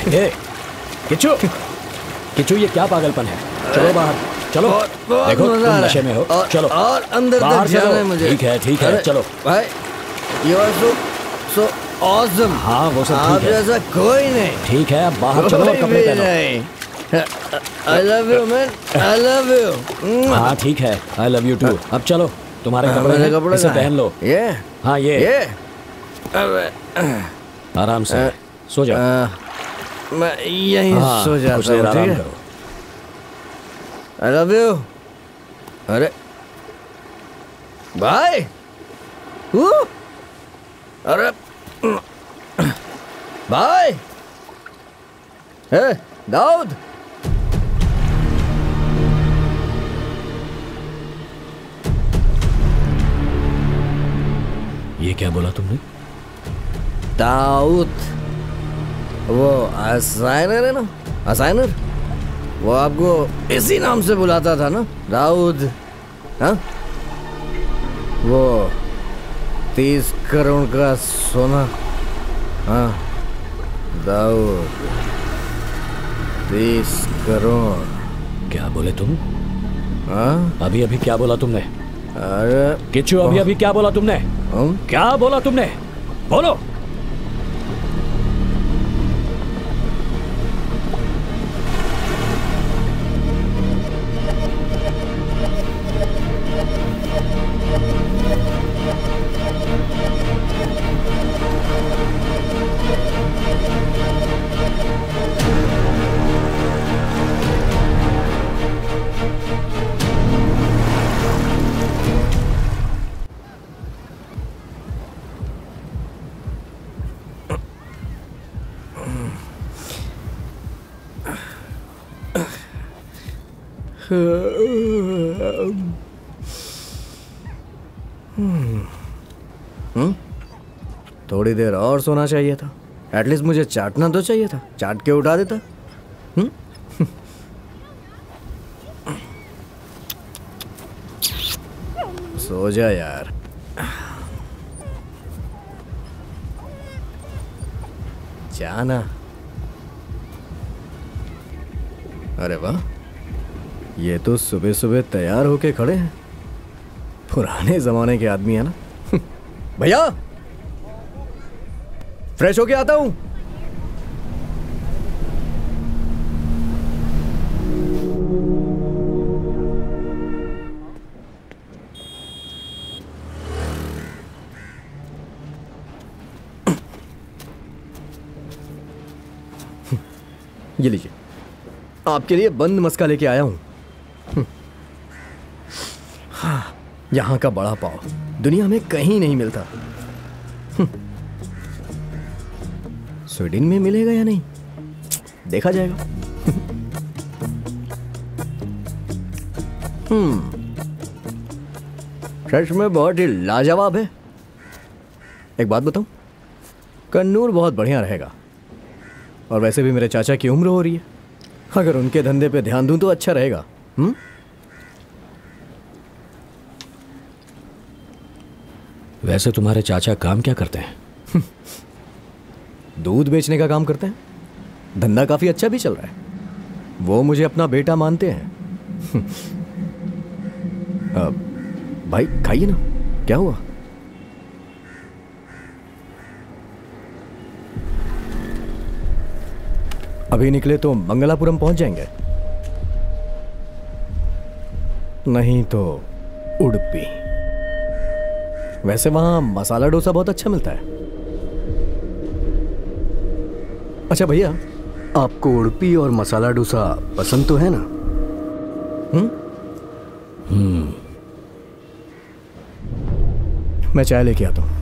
B: Hey, किचू, किचू ये क्या पागलपन है? चलो बाहर, चलो। देखो तुम नशे में हो, चलो।
A: और अंदर
B: बाहर
A: तक जाना है मुझे।
B: ठीक है, चलो।
A: भाई, you are so awesome.
B: हाँ, वो सब
A: आप
B: ठीक है।
A: जैसा कोई नहीं।
B: ठीक है, अब बाहर चलो और कपड़े पहनो।
A: I love you man, I love you.
B: हाँ ठीक है, I love you too. अब चलो, तुम्हारे कपड़े
A: मेरे
B: हैं,
A: कपड़े
B: इसे
A: कहाँ
B: पहन लो।
A: ये?
B: हाँ ये। आराम से सो जाओ।
A: मैं यहीं सो जाता
B: कुछ देर
A: हूँ,
B: आराम
A: ठीक है?
B: करो।
A: I love you. अरे भाई, अरे भाई, दाऊद,
B: ये क्या बोला तुमने?
A: दाऊद, वो असाइनर है ना, असाइनर, वो आपको इसी नाम से बुलाता था ना, दाऊद। हाँ, वो 30 करोड़ का सोना। हाँ दाऊद, 30 करोड़।
B: क्या बोले तुम?
A: हाँ,
B: अभी अभी क्या बोला तुमने?
A: अरे
B: किच्चू, अभी अभी क्या बोला तुमने? क्या बोला तुमने? बोलो।
A: थोड़ी देर और सोना चाहिए था। एटलीस्ट मुझे चाटना तो चाहिए था, चाट के उठा देता। सो जा यार। जाना। अरे वाह, ये तो सुबह सुबह तैयार होके खड़े हैं। पुराने जमाने के आदमी है ना। भैया, फ्रेश होके आता हूं। ये लीजिए, आपके लिए बंद मस्का लेके आया हूं। यहां का बड़ा पाव दुनिया में कहीं नहीं मिलता। स्वीडन में मिलेगा या नहीं, देखा जाएगा। सच में बहुत ही लाजवाब है। एक बात बताऊं, कन्नूर बहुत बढ़िया रहेगा। और वैसे भी मेरे चाचा की उम्र हो रही है, अगर उनके धंधे पे ध्यान दूं तो अच्छा रहेगा।
B: वैसे तुम्हारे चाचा काम क्या करते हैं?
A: दूध बेचने का काम करते हैं। धंधा काफी अच्छा भी चल रहा है। वो मुझे अपना बेटा मानते हैं। भाई खाइए ना, क्या हुआ? अभी निकले तो मंगलापुरम पहुंच जाएंगे, नहीं तो उडुपी। वैसे वहां मसाला डोसा बहुत अच्छा मिलता है। अच्छा भैया, आपको उडुपी और मसाला डोसा पसंद तो है ना? मैं चाय लेके आता हूं।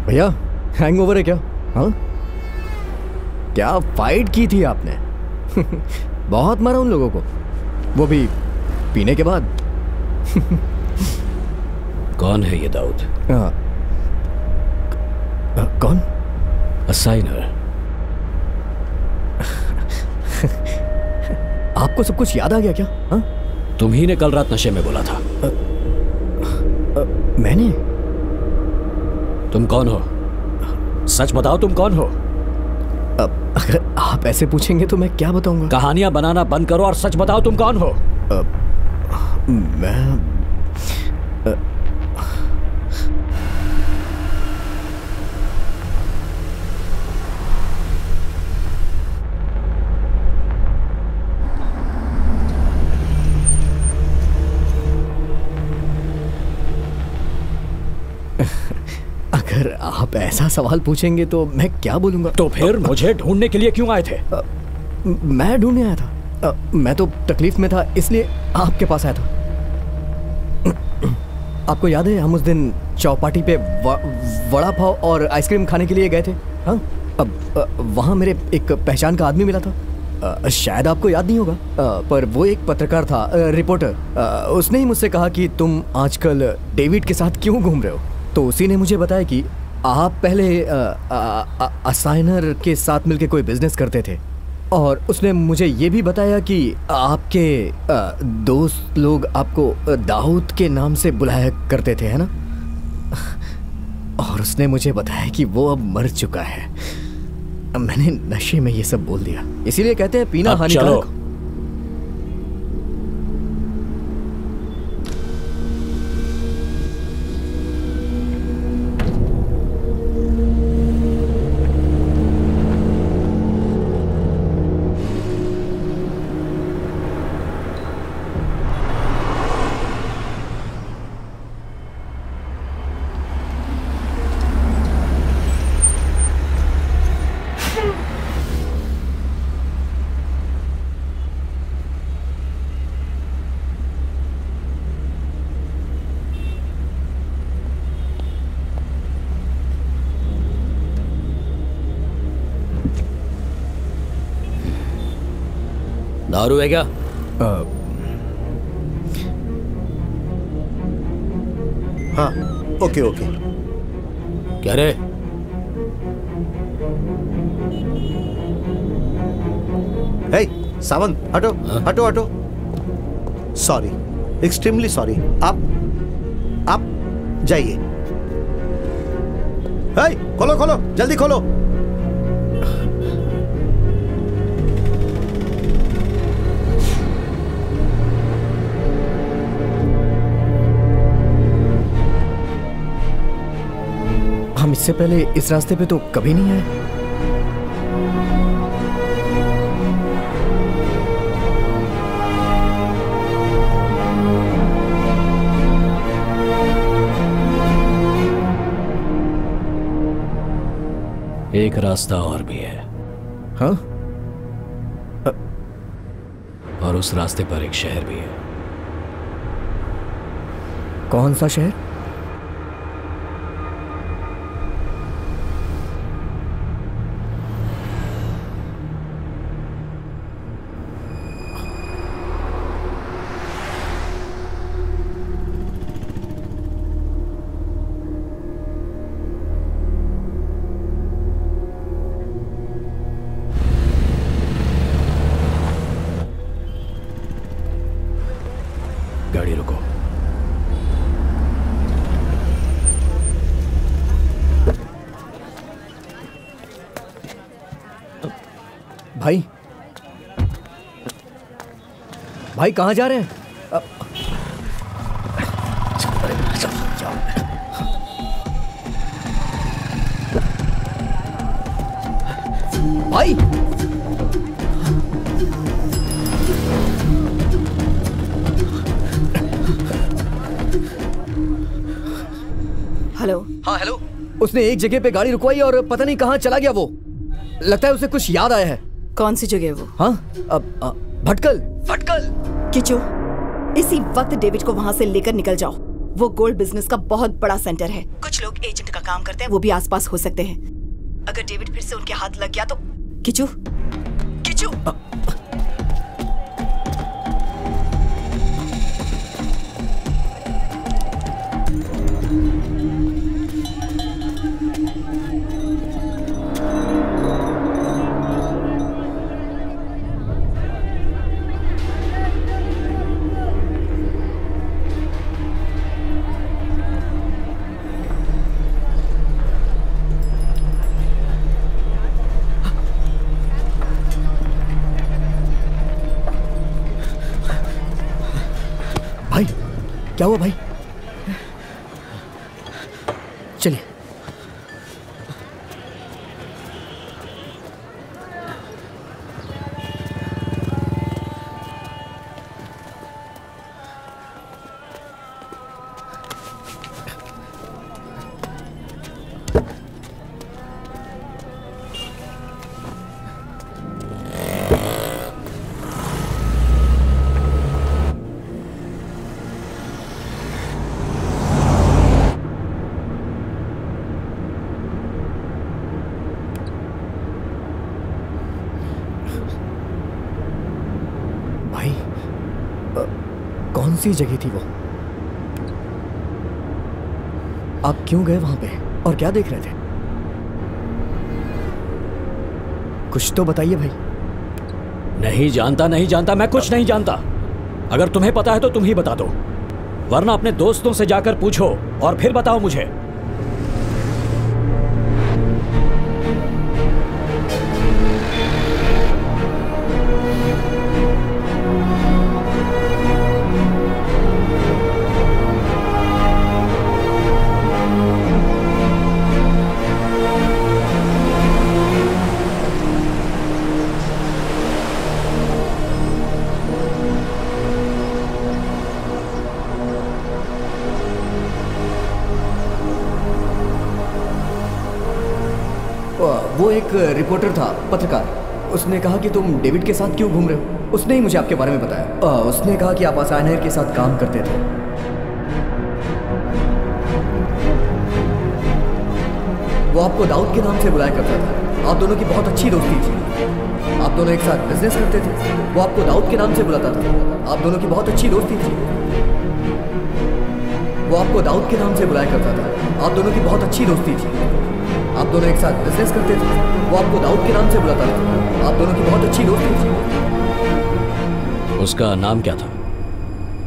A: भैया, हैंगओवर है क्या? हाँ, क्या फाइट की थी आपने? बहुत मारा उन लोगों को, वो भी पीने के बाद।
B: कौन है ये दाऊद?
A: कौन?
B: असाइनर।
A: आपको सब कुछ याद आ गया क्या? हाँ?
B: तुम ही ने कल रात नशे में बोला था।
A: मैंने?
B: तुम कौन हो? सच बताओ, तुम कौन हो?
A: अगर आप ऐसे पूछेंगे तो मैं क्या बताऊंगा?
B: कहानियां बनाना बंद करो और सच बताओ, तुम कौन हो?
A: मैं अगर आप ऐसा सवाल पूछेंगे तो मैं क्या बोलूंगा?
B: तो फिर मुझे ढूंढने के लिए क्यों आए थे?
A: मैं ढूंढने आया था। मैं तो तकलीफ में था, इसलिए आपके पास आया था। आपको याद है हम उस दिन चौपाटी पे वड़ा पाव और आइसक्रीम खाने के लिए गए थे? हाँ, अब वहाँ मेरे एक पहचान का आदमी मिला था। शायद आपको याद नहीं होगा, पर वो एक पत्रकार था, रिपोर्टर। उसने ही मुझसे कहा कि तुम आजकल डेविड के साथ क्यों घूम रहे हो। तो उसी ने मुझे बताया कि आप पहले असाइनर के साथ मिलकर कोई बिजनेस करते थे, और उसने मुझे ये भी बताया कि आपके दोस्त लोग आपको दाऊद के नाम से बुलाया करते थे, है ना? और उसने मुझे बताया कि वो अब मर चुका है। मैंने नशे में ये सब बोल दिया, इसीलिए कहते हैं पीना हानिकारक।
B: दारू है क्या?
F: हाँ, ओके ओके।
B: क्या रे?
F: हे सावंत, हटो हटो हटो। Sorry, extremely sorry. आप जाइए। हे खोलो खोलो, जल्दी खोलो।
A: हम इससे पहले इस रास्ते पे तो कभी नहीं आए।
B: एक रास्ता और भी है।
A: हाँ?
B: और उस रास्ते पर एक शहर भी है।
A: कौन सा शहर?
B: गाड़ी रुको।
A: भाई भाई कहाँ जा रहे हैं? भाई
E: हेलो।
A: हाँ हेलो। उसने एक जगह पे गाड़ी रुकवाई और पता नहीं कहाँ चला गया वो। लगता है उसे कुछ याद आया है।
E: कौन सी जगह वो?
A: हाँ भटकल। भटकल।
E: किचू, इसी वक्त डेविड को वहाँ से लेकर निकल जाओ। वो गोल्ड बिजनेस का बहुत बड़ा सेंटर है। कुछ लोग एजेंट का काम करते हैं, वो भी आसपास हो सकते हैं। अगर डेविड फिर से उनके हाथ लग गया तो किचू, किचू।
A: क्या हुआ भाई? चलिए। कौन सी जगह थी वो? आप क्यों गए वहां पे और क्या देख रहे थे? कुछ तो बताइए भाई।
B: नहीं जानता, नहीं जानता, मैं कुछ नहीं जानता। अगर तुम्हें पता है तो तुम ही बता दो, वरना अपने दोस्तों से जाकर पूछो और फिर बताओ मुझे।
A: वो एक रिपोर्टर था, पत्रकार। उसने कहा कि तुम डेविड के साथ क्यों घूम रहे हो। उसने ही मुझे आपके बारे में बताया। उसने कहा कि आप असाइनर के साथ काम करते थे। वो आपको दाऊद के नाम से बुलाया करता था। आप दोनों की बहुत अच्छी दोस्ती थी। आप दोनों एक साथ बिजनेस करते थे। वो आपको दाऊद के नाम से बुलाता था। आप दोनों की बहुत अच्छी दोस्ती थी। वो आपको दाऊद के नाम से बुलाया करता था। आप दोनों की बहुत अच्छी दोस्ती थी। आप दोनों एक साथ बिजनेस करते थे। वो आपको दाऊद के नाम से बुलाता था। आप दोनों की बहुत अच्छी दोस्ती थी।
B: उसका नाम क्या था?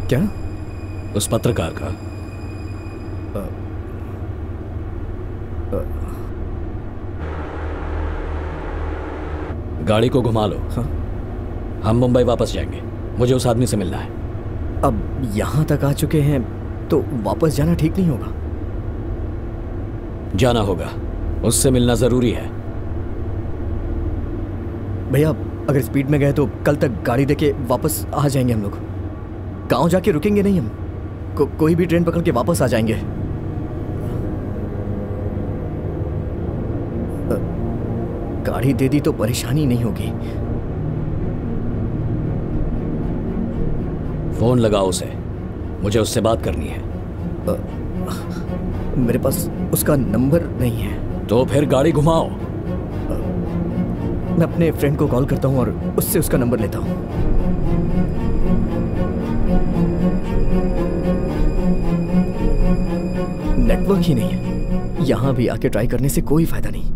A: क्या?
B: उस पत्रकार का? गाड़ी को घुमा लो।
A: हाँ?
B: हम मुंबई वापस जाएंगे। मुझे उस आदमी से मिलना है।
A: अब यहां तक आ चुके हैं तो वापस जाना ठीक नहीं होगा।
B: जाना होगा, उससे मिलना जरूरी है।
A: भैया अगर स्पीड में गए तो कल तक गाड़ी देके वापस आ जाएंगे हम लोग। गांव जाके रुकेंगे नहीं हम। कोई भी ट्रेन पकड़ के वापस आ जाएंगे। गाड़ी दे दी तो परेशानी नहीं होगी।
B: फोन लगाओ उसे, मुझे उससे बात करनी है।
A: मेरे पास उसका नंबर नहीं है।
B: तो फिर गाड़ी घुमाओ।
A: मैं अपने फ्रेंड को कॉल करता हूं और उससे उसका नंबर लेता हूं। नेटवर्क ही नहीं है। यहां भी आके ट्राई करने से कोई फायदा नहीं।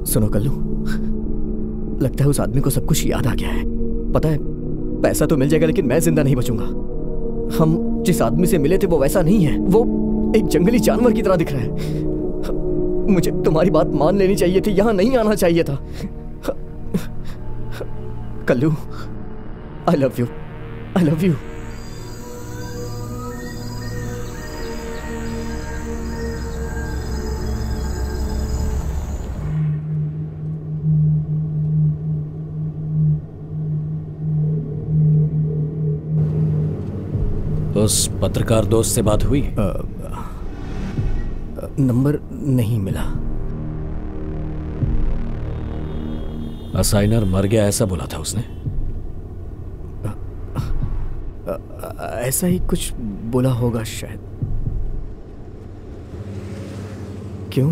A: सुनो कल्लू, लगता है उस आदमी को सब कुछ याद आ गया है। पता है, पैसा तो मिल जाएगा लेकिन मैं जिंदा नहीं बचूंगा। हम जिस आदमी से मिले थे वो वैसा नहीं है। वो एक जंगली जानवर की तरह दिख रहा है। मुझे तुम्हारी बात मान लेनी चाहिए थी, यहां नहीं आना चाहिए था। Kallu, I love you, I love you.
B: उस पत्रकार दोस्त से बात हुई?
A: नंबर नहीं मिला।
B: असाइनर मर गया ऐसा बोला था उसने।
A: ऐसा ही कुछ बोला होगा शायद। क्यों?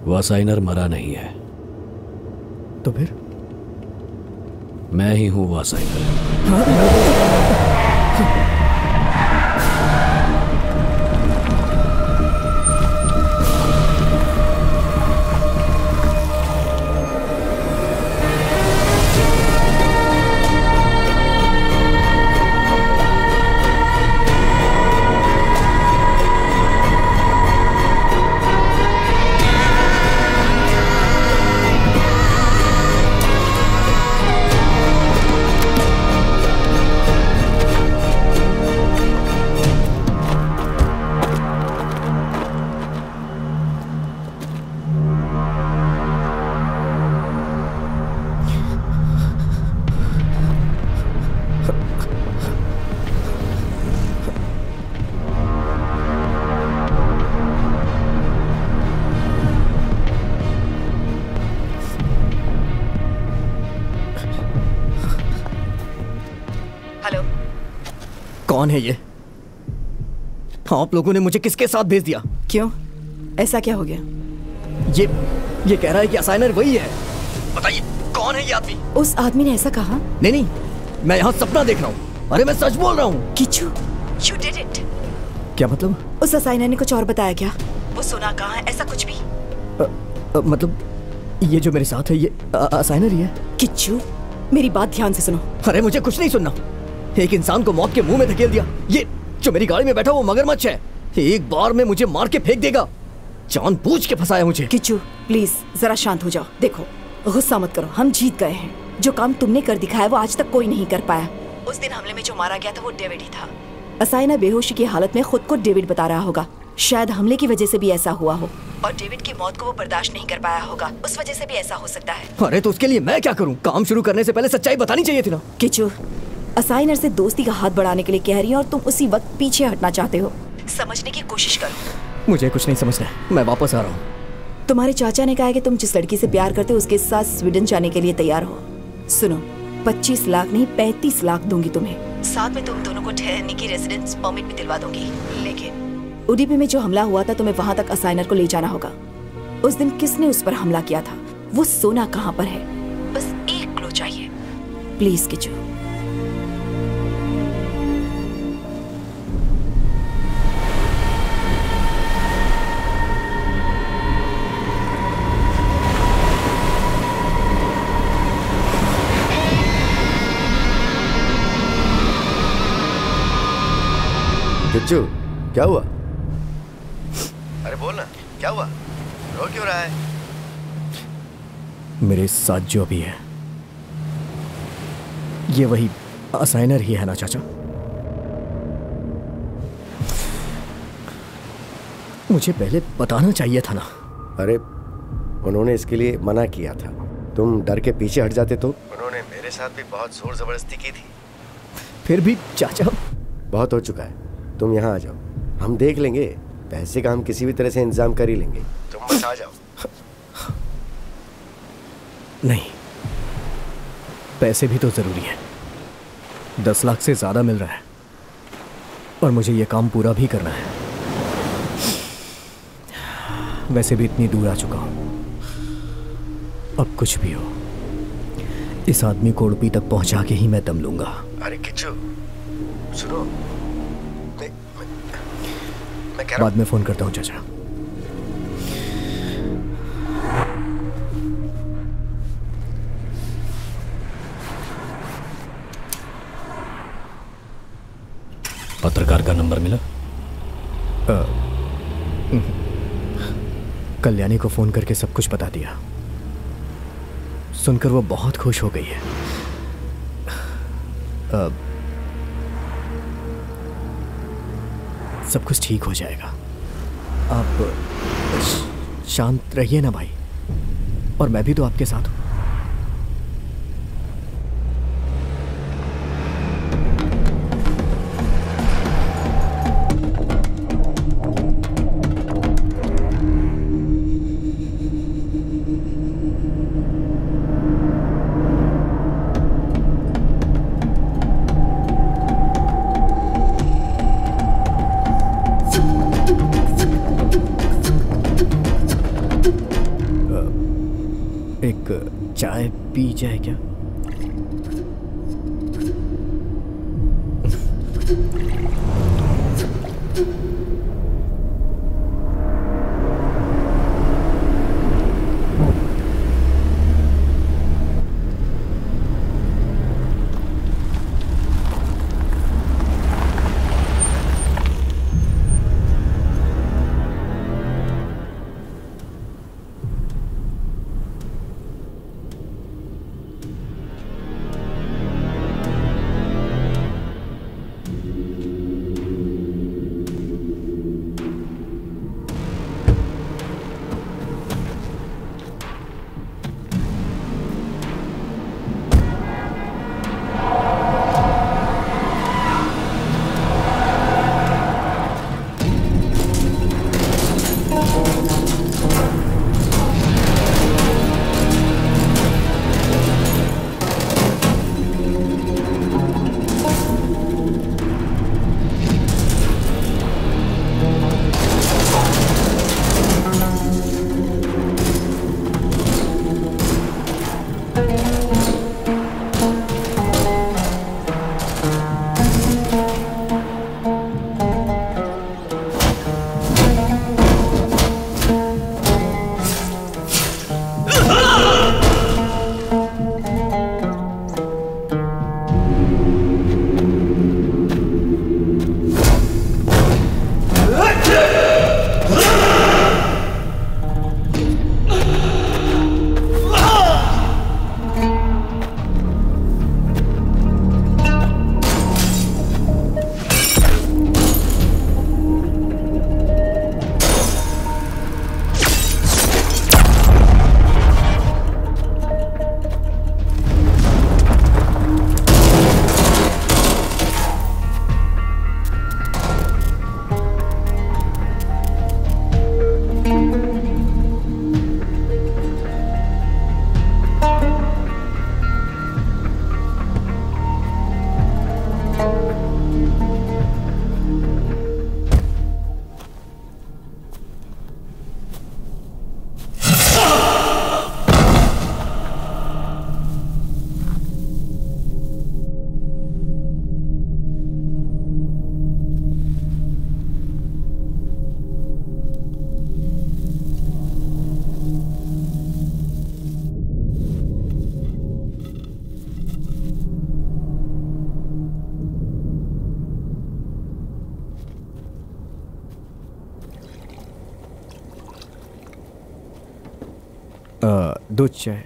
B: वो असाइनर मरा नहीं है।
A: तो फिर?
B: मैं ही हूं वो असाइनर।
A: कौन है ये? आप लोगों ने मुझे किसके साथ भेज दिया?
E: क्यों? ऐसा क्या हो गया?
A: ये कह रहा है कि असाइनर वही है। बताइए कौन है ये आदमी?
E: उस आदमी ने ऐसा कहा?
A: नहीं, मैं यहाँ सपना देख रहा हूँ। अरे मैं सच बोल रहा हूँ।
E: Kichchu, you did it।
A: क्या मतलब?
E: उस असाइनर ने कुछ और बताया क्या? वो सोना कहाँ है? ऐसा कुछ भी?
A: मतलब ये जो मेरे साथ है ये असाइनर ही है?
E: किच्चू, मेरी बात ध्यान से सुनो।
A: अरे मुझे कुछ नहीं सुनना। एक इंसान को मौत के मुंह में धकेल दिया। ये जो मेरी गाड़ी में बैठा वो मगरमच्छ है। एक बार में मुझे मार के फेंक देगा। जानबूझ के फंसाया मुझे।
E: किच्चू प्लीज जरा शांत हो जाओ। देखो गुस्सा मत करो, हम जीत गए हैं। जो काम तुमने कर दिखाया वो आज तक कोई नहीं कर पाया। उस दिन हमले में जो मारा गया था वो डेविड ही था। असाइना बेहोशी की हालत में खुद को डेविड बता रहा होगा। शायद हमले की वजह से भी ऐसा हुआ हो और डेविड की मौत को वो बर्दाश्त नहीं कर पाया होगा। उस वजह से भी ऐसा हो सकता है।
A: अरे तो उसके लिए मैं क्या करूं? काम शुरू करने से पहले सच्चाई बतानी चाहिए थी ना।
E: किच्चू, असाइनर से दोस्ती का हाथ बढ़ाने के लिए कह रही है और तुम उसी वक्त पीछे हटना चाहते हो। समझने की कोशिश करो।
A: मुझे कुछ नहीं समझना है, मैं वापस आ रहा हूँ।
E: तुम्हारे चाचा ने कहा है कि तुम जिस लड़की से प्यार करते हो उसके साथ स्वीडन जाने के लिए तैयार हो। सुनो, 25 लाख नहीं 35 लाख दूंगी तुम्हें। साथ में तुम दोनों को ठहरने की रेजिडेंस परमिट भी दिलवा दूंगी। लेकिन उडीपी में जो हमला हुआ था, तुम्हें वहां तक असाइनर को ले जाना होगा। उस दिन किसने उस पर हमला किया था, वो सोना कहाँ पर है, बस एक क्लू चाहिए। Please Kishu.
C: किच्चू, क्या हुआ? अरे बोल ना, क्या हुआ? रो क्यों रहा है?
A: मेरे साथ जो भी है ये वही असाइनर ही है ना चाचा? मुझे पहले बताना चाहिए था ना।
C: अरे उन्होंने इसके लिए मना किया था, तुम डर के पीछे हट जाते तो। उन्होंने मेरे साथ भी बहुत जोर जबरदस्ती की थी।
A: फिर भी चाचा,
C: बहुत हो चुका है, तुम यहाँ आ जाओ, हम देख लेंगे। पैसे का हम किसी भी तरह से इंतजाम कर ही लेंगे, तुम बस आ जाओ।
A: नहीं, पैसे भी तो जरूरी है। 10 लाख से ज्यादा मिल रहा है और मुझे ये काम पूरा भी करना है। वैसे भी इतनी दूर आ चुका हूं, अब कुछ भी हो इस आदमी को उडुपी तक पहुंचा के ही मैं दम लूंगा।
C: अरे किच्चू सुनो, मैं कह रहा
A: बाद में फोन करता हूं चाचा।
B: पत्रकार का नंबर मिला?
A: कल्याणी को फोन करके सब कुछ बता दिया। सुनकर वो बहुत खुश हो गई है। सब कुछ ठीक हो जाएगा। आप शांत रहिए ना भाई, और मैं भी तो आपके साथ हूं। चाय पी जाए क्या? दूध चाय।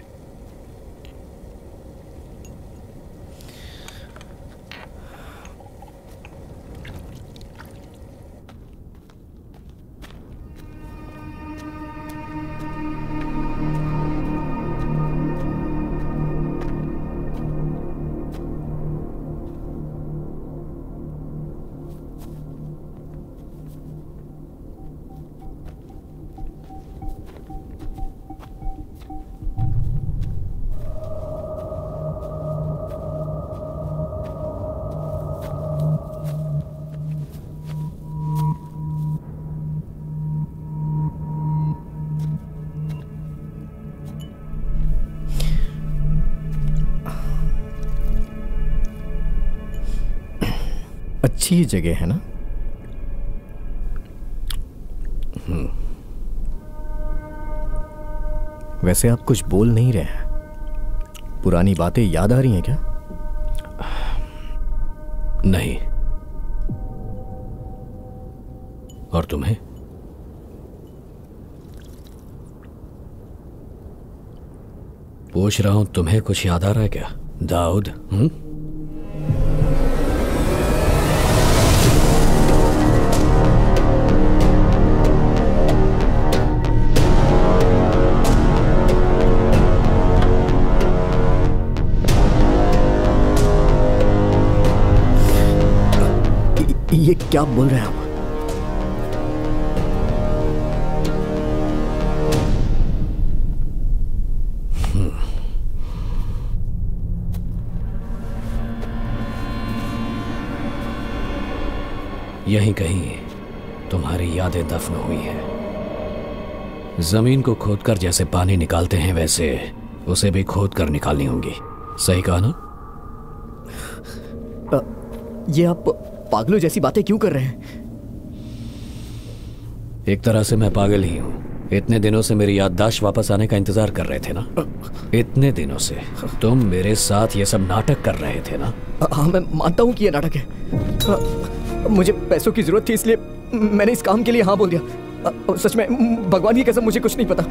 A: अच्छी जगह है ना? वैसे आप कुछ बोल नहीं रहे हैं। पुरानी बातें याद आ रही हैं क्या?
B: नहीं। और तुम्हें? पूछ रहा हूं, तुम्हें कुछ याद आ रहा है क्या दाऊद?
A: ये क्या बोल रहे हैं आप?
B: यहीं कहीं तुम्हारी यादें दफन हुई हैं। जमीन को खोदकर जैसे पानी निकालते हैं वैसे उसे भी खोदकर निकालनी होंगी। सही कहा ना?
A: ये आप पागलों जैसी बातें क्यों कर रहे हैं?
B: एक तरह से मैं पागल ही हूं। इतने दिनों से मेरी याददाश्त वापस आने का इंतजार कर रहे थे ना? इतने दिनों से तुम मेरे साथ ये सब नाटक कर रहे थे ना?
A: हाँ, मैं मानता हूं कि ये नाटक है। मुझे पैसों की जरूरत थी इसलिए मैंने इस काम के लिए हाँ बोल दिया। सच में भगवान की कसम मुझे कुछ नहीं पता।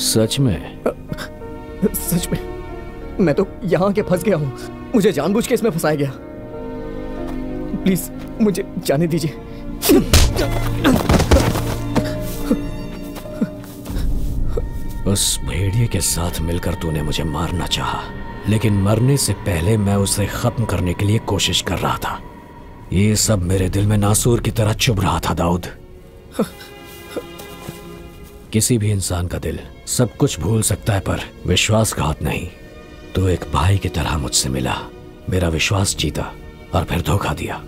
B: सच में?
A: सच में मैं तो यहाँ के फंस गया हूँ। मुझे जानबूझ के इसमें फंसाया गया। प्लीज मुझे जाने दीजिए।
B: उस भेड़िए के साथ मिलकर तूने मुझे मारना चाहा, लेकिन मरने से पहले मैं उसे खत्म करने के लिए कोशिश कर रहा था। ये सब मेरे दिल में नासूर की तरह चुभ रहा था दाऊद। किसी भी इंसान का दिल सब कुछ भूल सकता है पर विश्वासघात नहीं। तू एक भाई की तरह मुझसे मिला, मेरा विश्वास जीता और फिर धोखा दिया।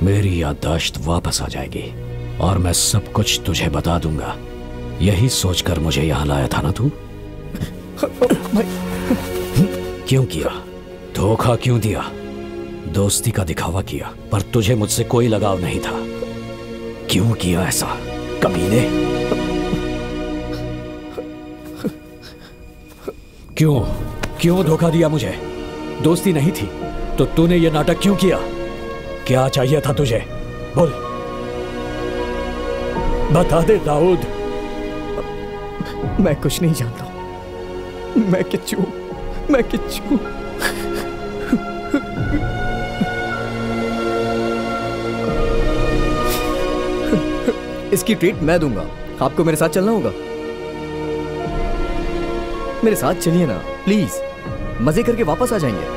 B: मेरी याददाश्त वापस आ जाएगी और मैं सब कुछ तुझे बता दूंगा। यही सोचकर मुझे यहां लाया था ना तू? क्यों किया? धोखा क्यों दिया? दोस्ती का दिखावा किया पर तुझे मुझसे कोई लगाव नहीं था। क्यों किया ऐसा कमीने? क्यों धोखा दिया मुझे? दोस्ती नहीं थी तो तूने ये नाटक क्यों किया? क्या चाहिए था तुझे? बोल, बता दे दाऊद।
A: मैं कुछ नहीं जानता। मैं किच्चू। इसकी ट्रीट मैं दूंगा। आपको मेरे साथ चलना होगा। मेरे साथ चलिए ना प्लीज। मजे करके वापस आ जाएंगे।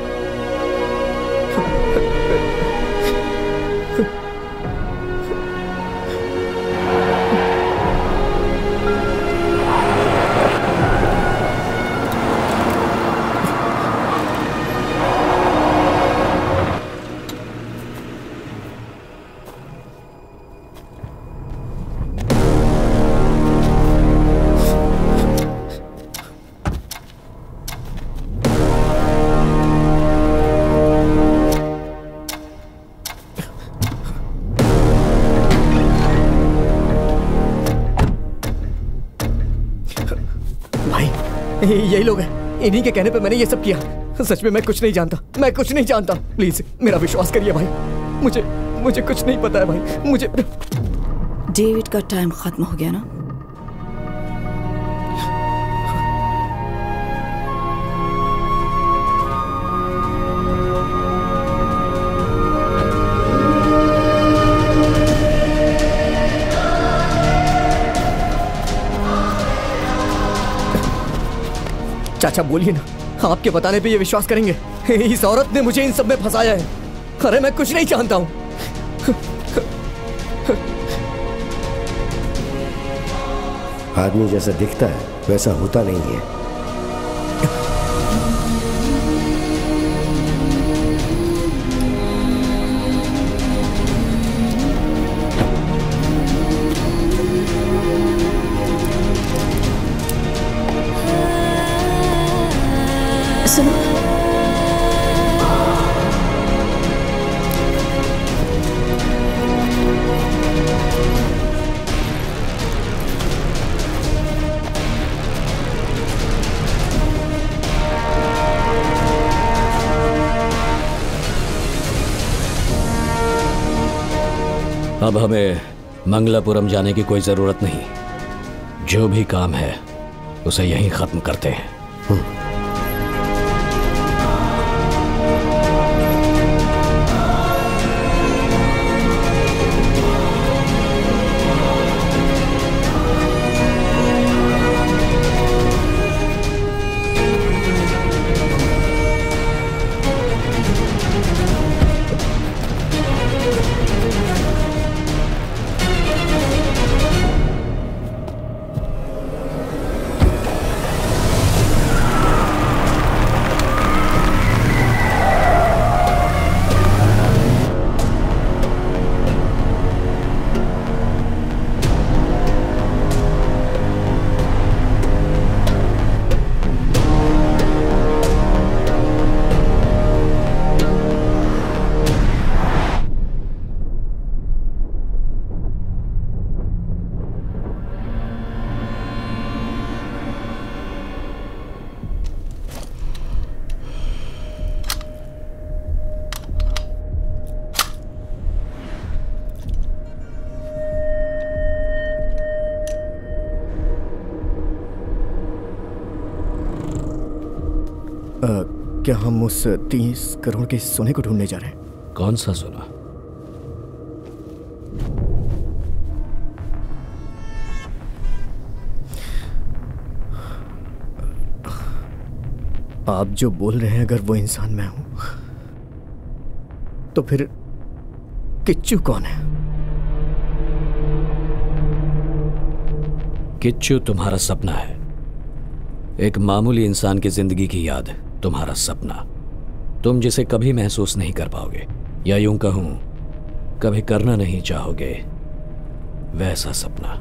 A: यही लोग हैं। इन्हीं के कहने पे मैंने ये सब किया। सच में मैं कुछ नहीं जानता। प्लीज मेरा विश्वास करिए भाई। मुझे कुछ नहीं पता है भाई। मुझे
E: डेविड का टाइम खत्म हो गया ना?
A: चाचा बोलिए ना, आपके बताने पे ये विश्वास करेंगे? इस औरत ने मुझे इन सब में फंसाया है। अरे मैं कुछ नहीं जानता हूं।
C: आदमी जैसा दिखता है वैसा होता नहीं है।
D: सुनो,
B: अब हमें मंगलापुरम जाने की कोई जरूरत नहीं। जो भी काम है उसे यहीं खत्म करते हैं।
A: क्या हम उस 30 करोड़ के सोने को ढूंढने जा रहे हैं?
B: कौन सा सोना?
A: आप जो बोल रहे हैं, अगर वो इंसान मैं हूं तो फिर किच्चू कौन है?
B: किच्चू तुम्हारा सपना है। एक मामूली इंसान की जिंदगी की याद, तुम्हारा सपना, तुम जिसे कभी महसूस नहीं कर पाओगे, या यूं कहूं कभी करना नहीं चाहोगे, वैसा सपना।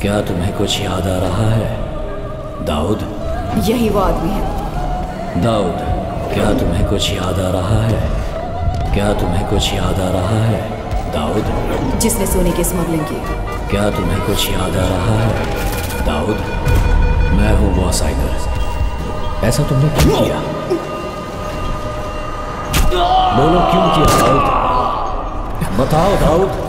B: क्या तुम्हें कुछ याद आ रहा है दाऊद?
E: यही वो आदमी है।
B: दाऊद, क्या तुम्हें कुछ याद आ रहा है? क्या तुम्हें कुछ याद आ रहा है दाऊद?
E: जिसने सोने की स्मगलिंग की।
B: क्या तुम्हें कुछ याद आ रहा है दाऊद? मैं हूँ वो असाइनर। ऐसा तुमने क्यों किया? बोलो क्यों किया दाऊद? बताओ दाऊद।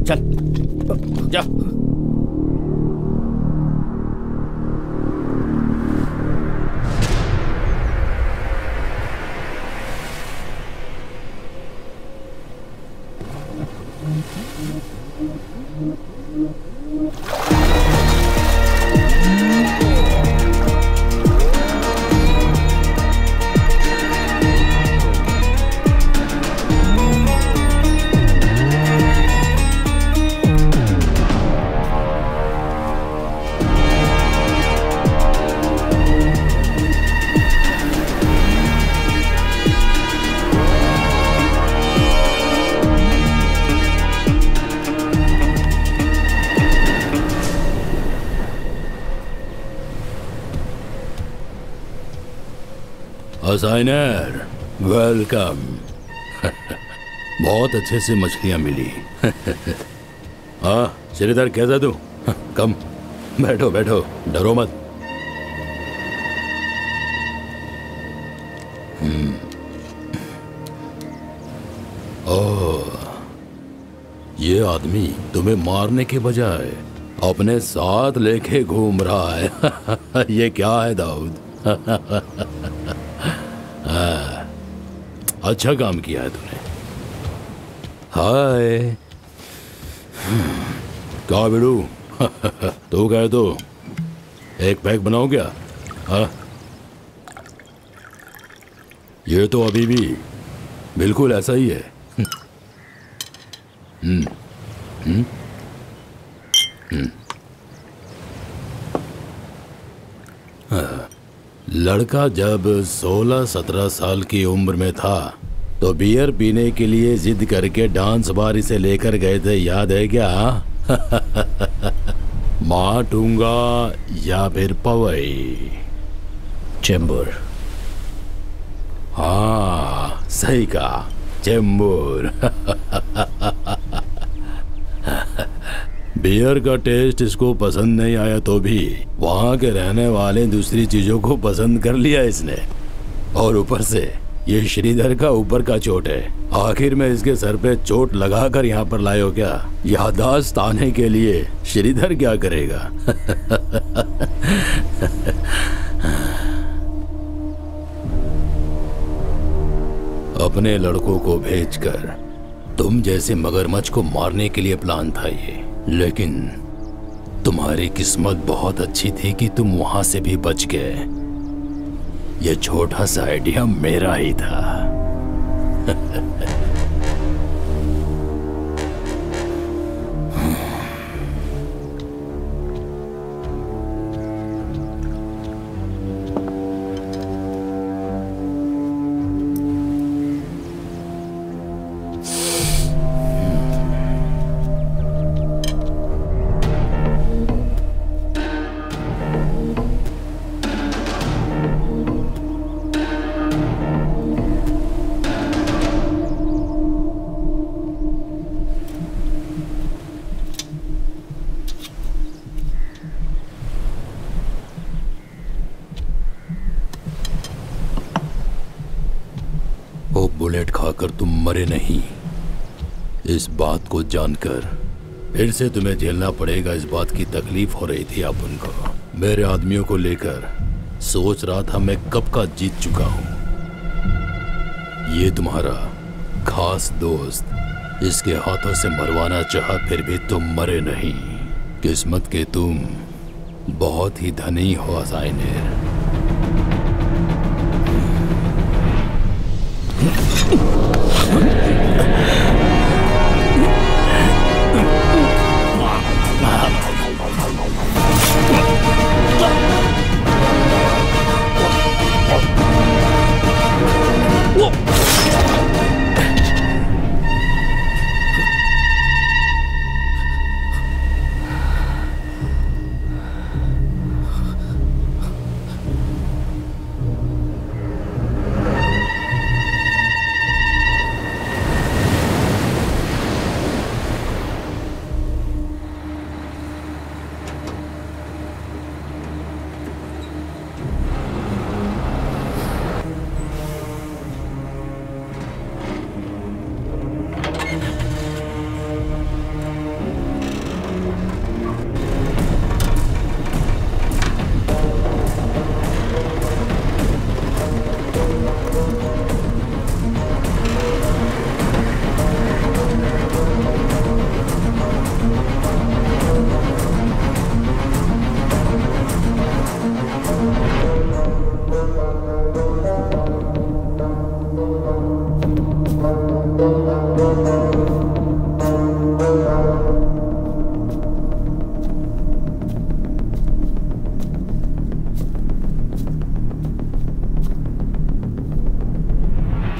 H: चल जा।
K: असाइनर, वेलकम। बहुत अच्छे से मछलियां मिली। हाँ श्रीधर, कैसा तू? कम बैठो बैठो, डरो मत। ओह, ये आदमी तुम्हें मारने के बजाय अपने साथ लेके घूम रहा है। ये क्या है दाऊद? अच्छा काम किया है तूने। हाय क्या बिड़ू, तू कहे तो एक पैक बनाओ क्या? हाँ, ये तो अभी भी बिल्कुल ऐसा ही है। लड़का जब 16-17 साल की उम्र में था तो बियर पीने के लिए जिद करके डांस बार इसे लेकर गए थे, याद है क्या? माटूंगा या फिर पवई?
B: चेंबूर।
K: हाँ सही कहा, चेंबूर। बियर का टेस्ट इसको पसंद नहीं आया तो भी वहाँ के रहने वाले दूसरी चीजों को पसंद कर लिया इसने। और ऊपर से ये श्रीधर का ऊपर का चोट है। आखिर में इसके सर पे चोट लगाकर यहाँ पर लाए हो क्या? याददाश्त आने के लिए श्रीधर क्या करेगा? अपने लड़कों को भेजकर तुम जैसे मगरमच्छ को मारने के लिए प्लान था ये, लेकिन तुम्हारी किस्मत बहुत अच्छी थी कि तुम वहां से भी बच गए। ये छोटा सा आइडिया मेरा ही था। बुलेट खाकर तुम मरे नहीं, इस बात को जानकर फिर से तुम्हें झेलना पड़ेगा, इस बात की तकलीफ हो रही थी अपन को। मेरे आदमियों को लेकर सोच रहा था मैं कब का जीत चुका हूं। ये तुम्हारा खास दोस्त इसके हाथों से मरवाना चाहा, फिर भी तुम मरे नहीं। किस्मत के तुम बहुत ही धनी हो असाइनर।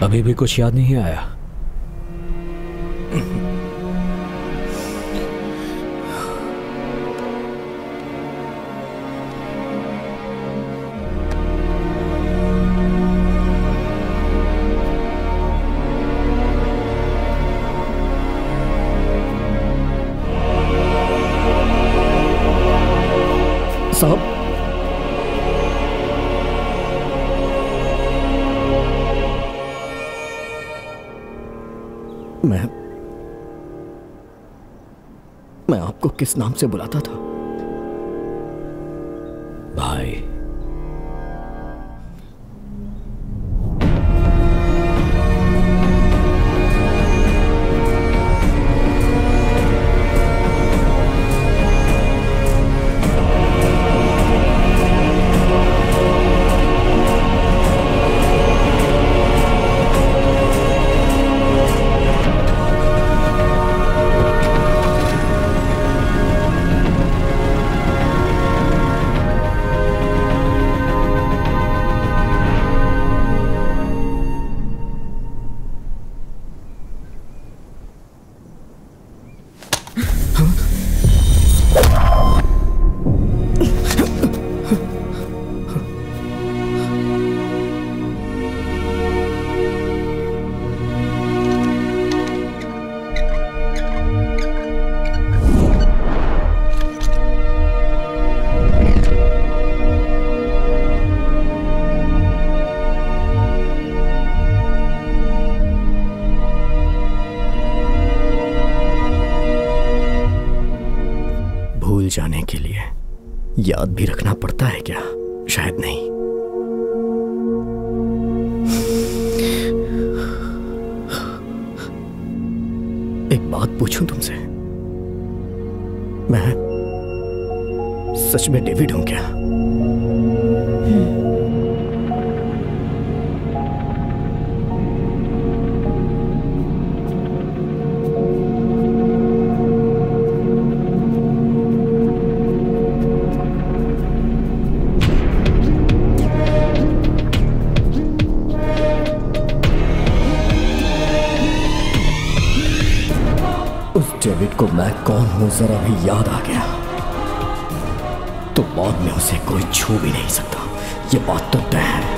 B: अभी भी कुछ याद नहीं आया?
A: साहब, मैं आपको किस नाम से बुलाता था?
B: भाई।
A: जाने के लिए याद भी रखना पड़ता है क्या? शायद नहीं। एक बात पूछूं तुमसे, मैं सच में डेविड हूं क्या? डेविड को मैं कौन हूं जरा भी याद आ गया तो बाद में उसे कोई छू भी नहीं सकता, ये बात तो तय है।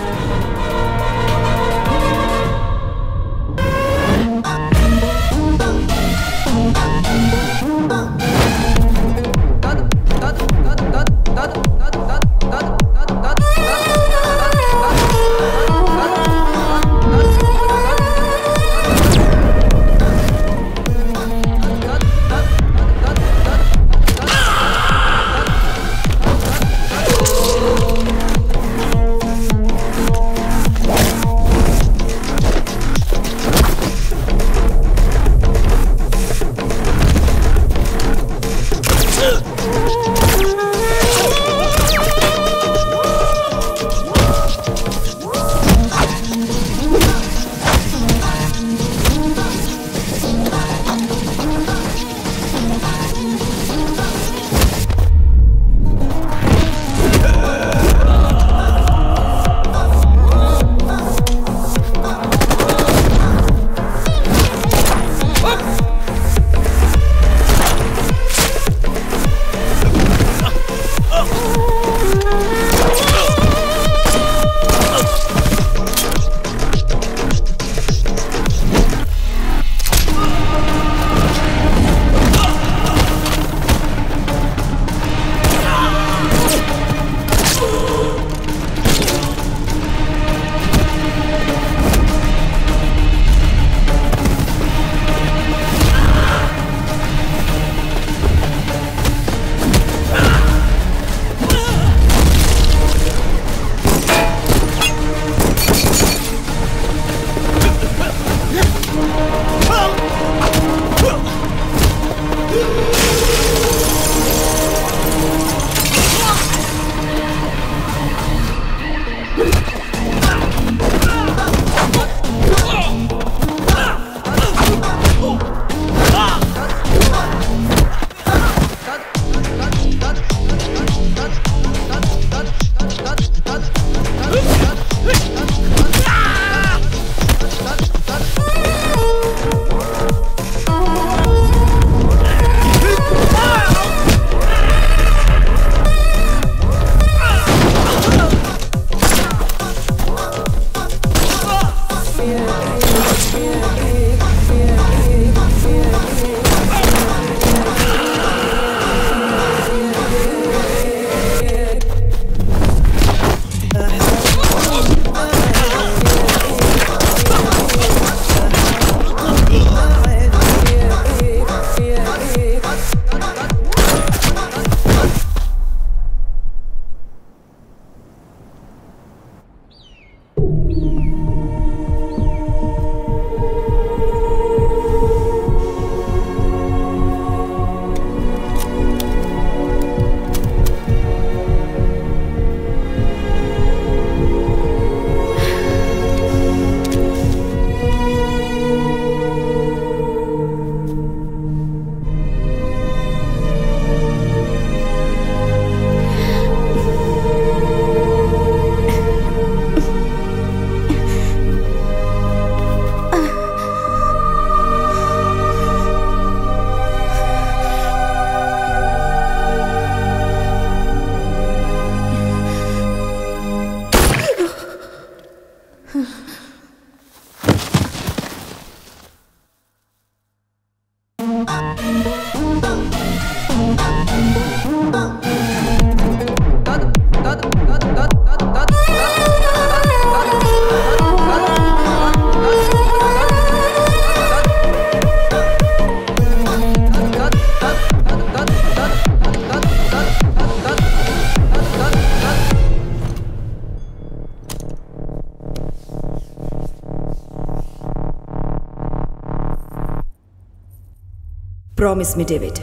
E: प्रॉमिस मी डेविड,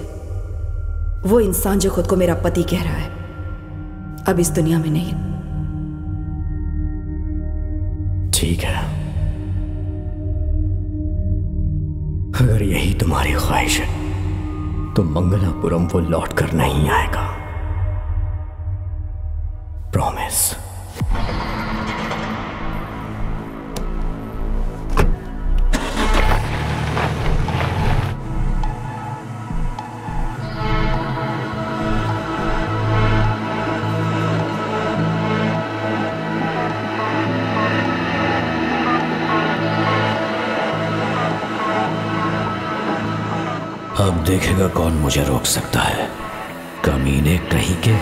E: वो इंसान जो खुद को मेरा पति कह रहा है अब इस दुनिया में नहीं।
A: ठीक है, अगर यही तुम्हारी ख्वाहिश है तो मंगलापुरम वो लौट कर नहीं आएगा। प्रॉमिस।
B: अब देखेगा कौन मुझे रोक सकता है, कमीने कहीं के।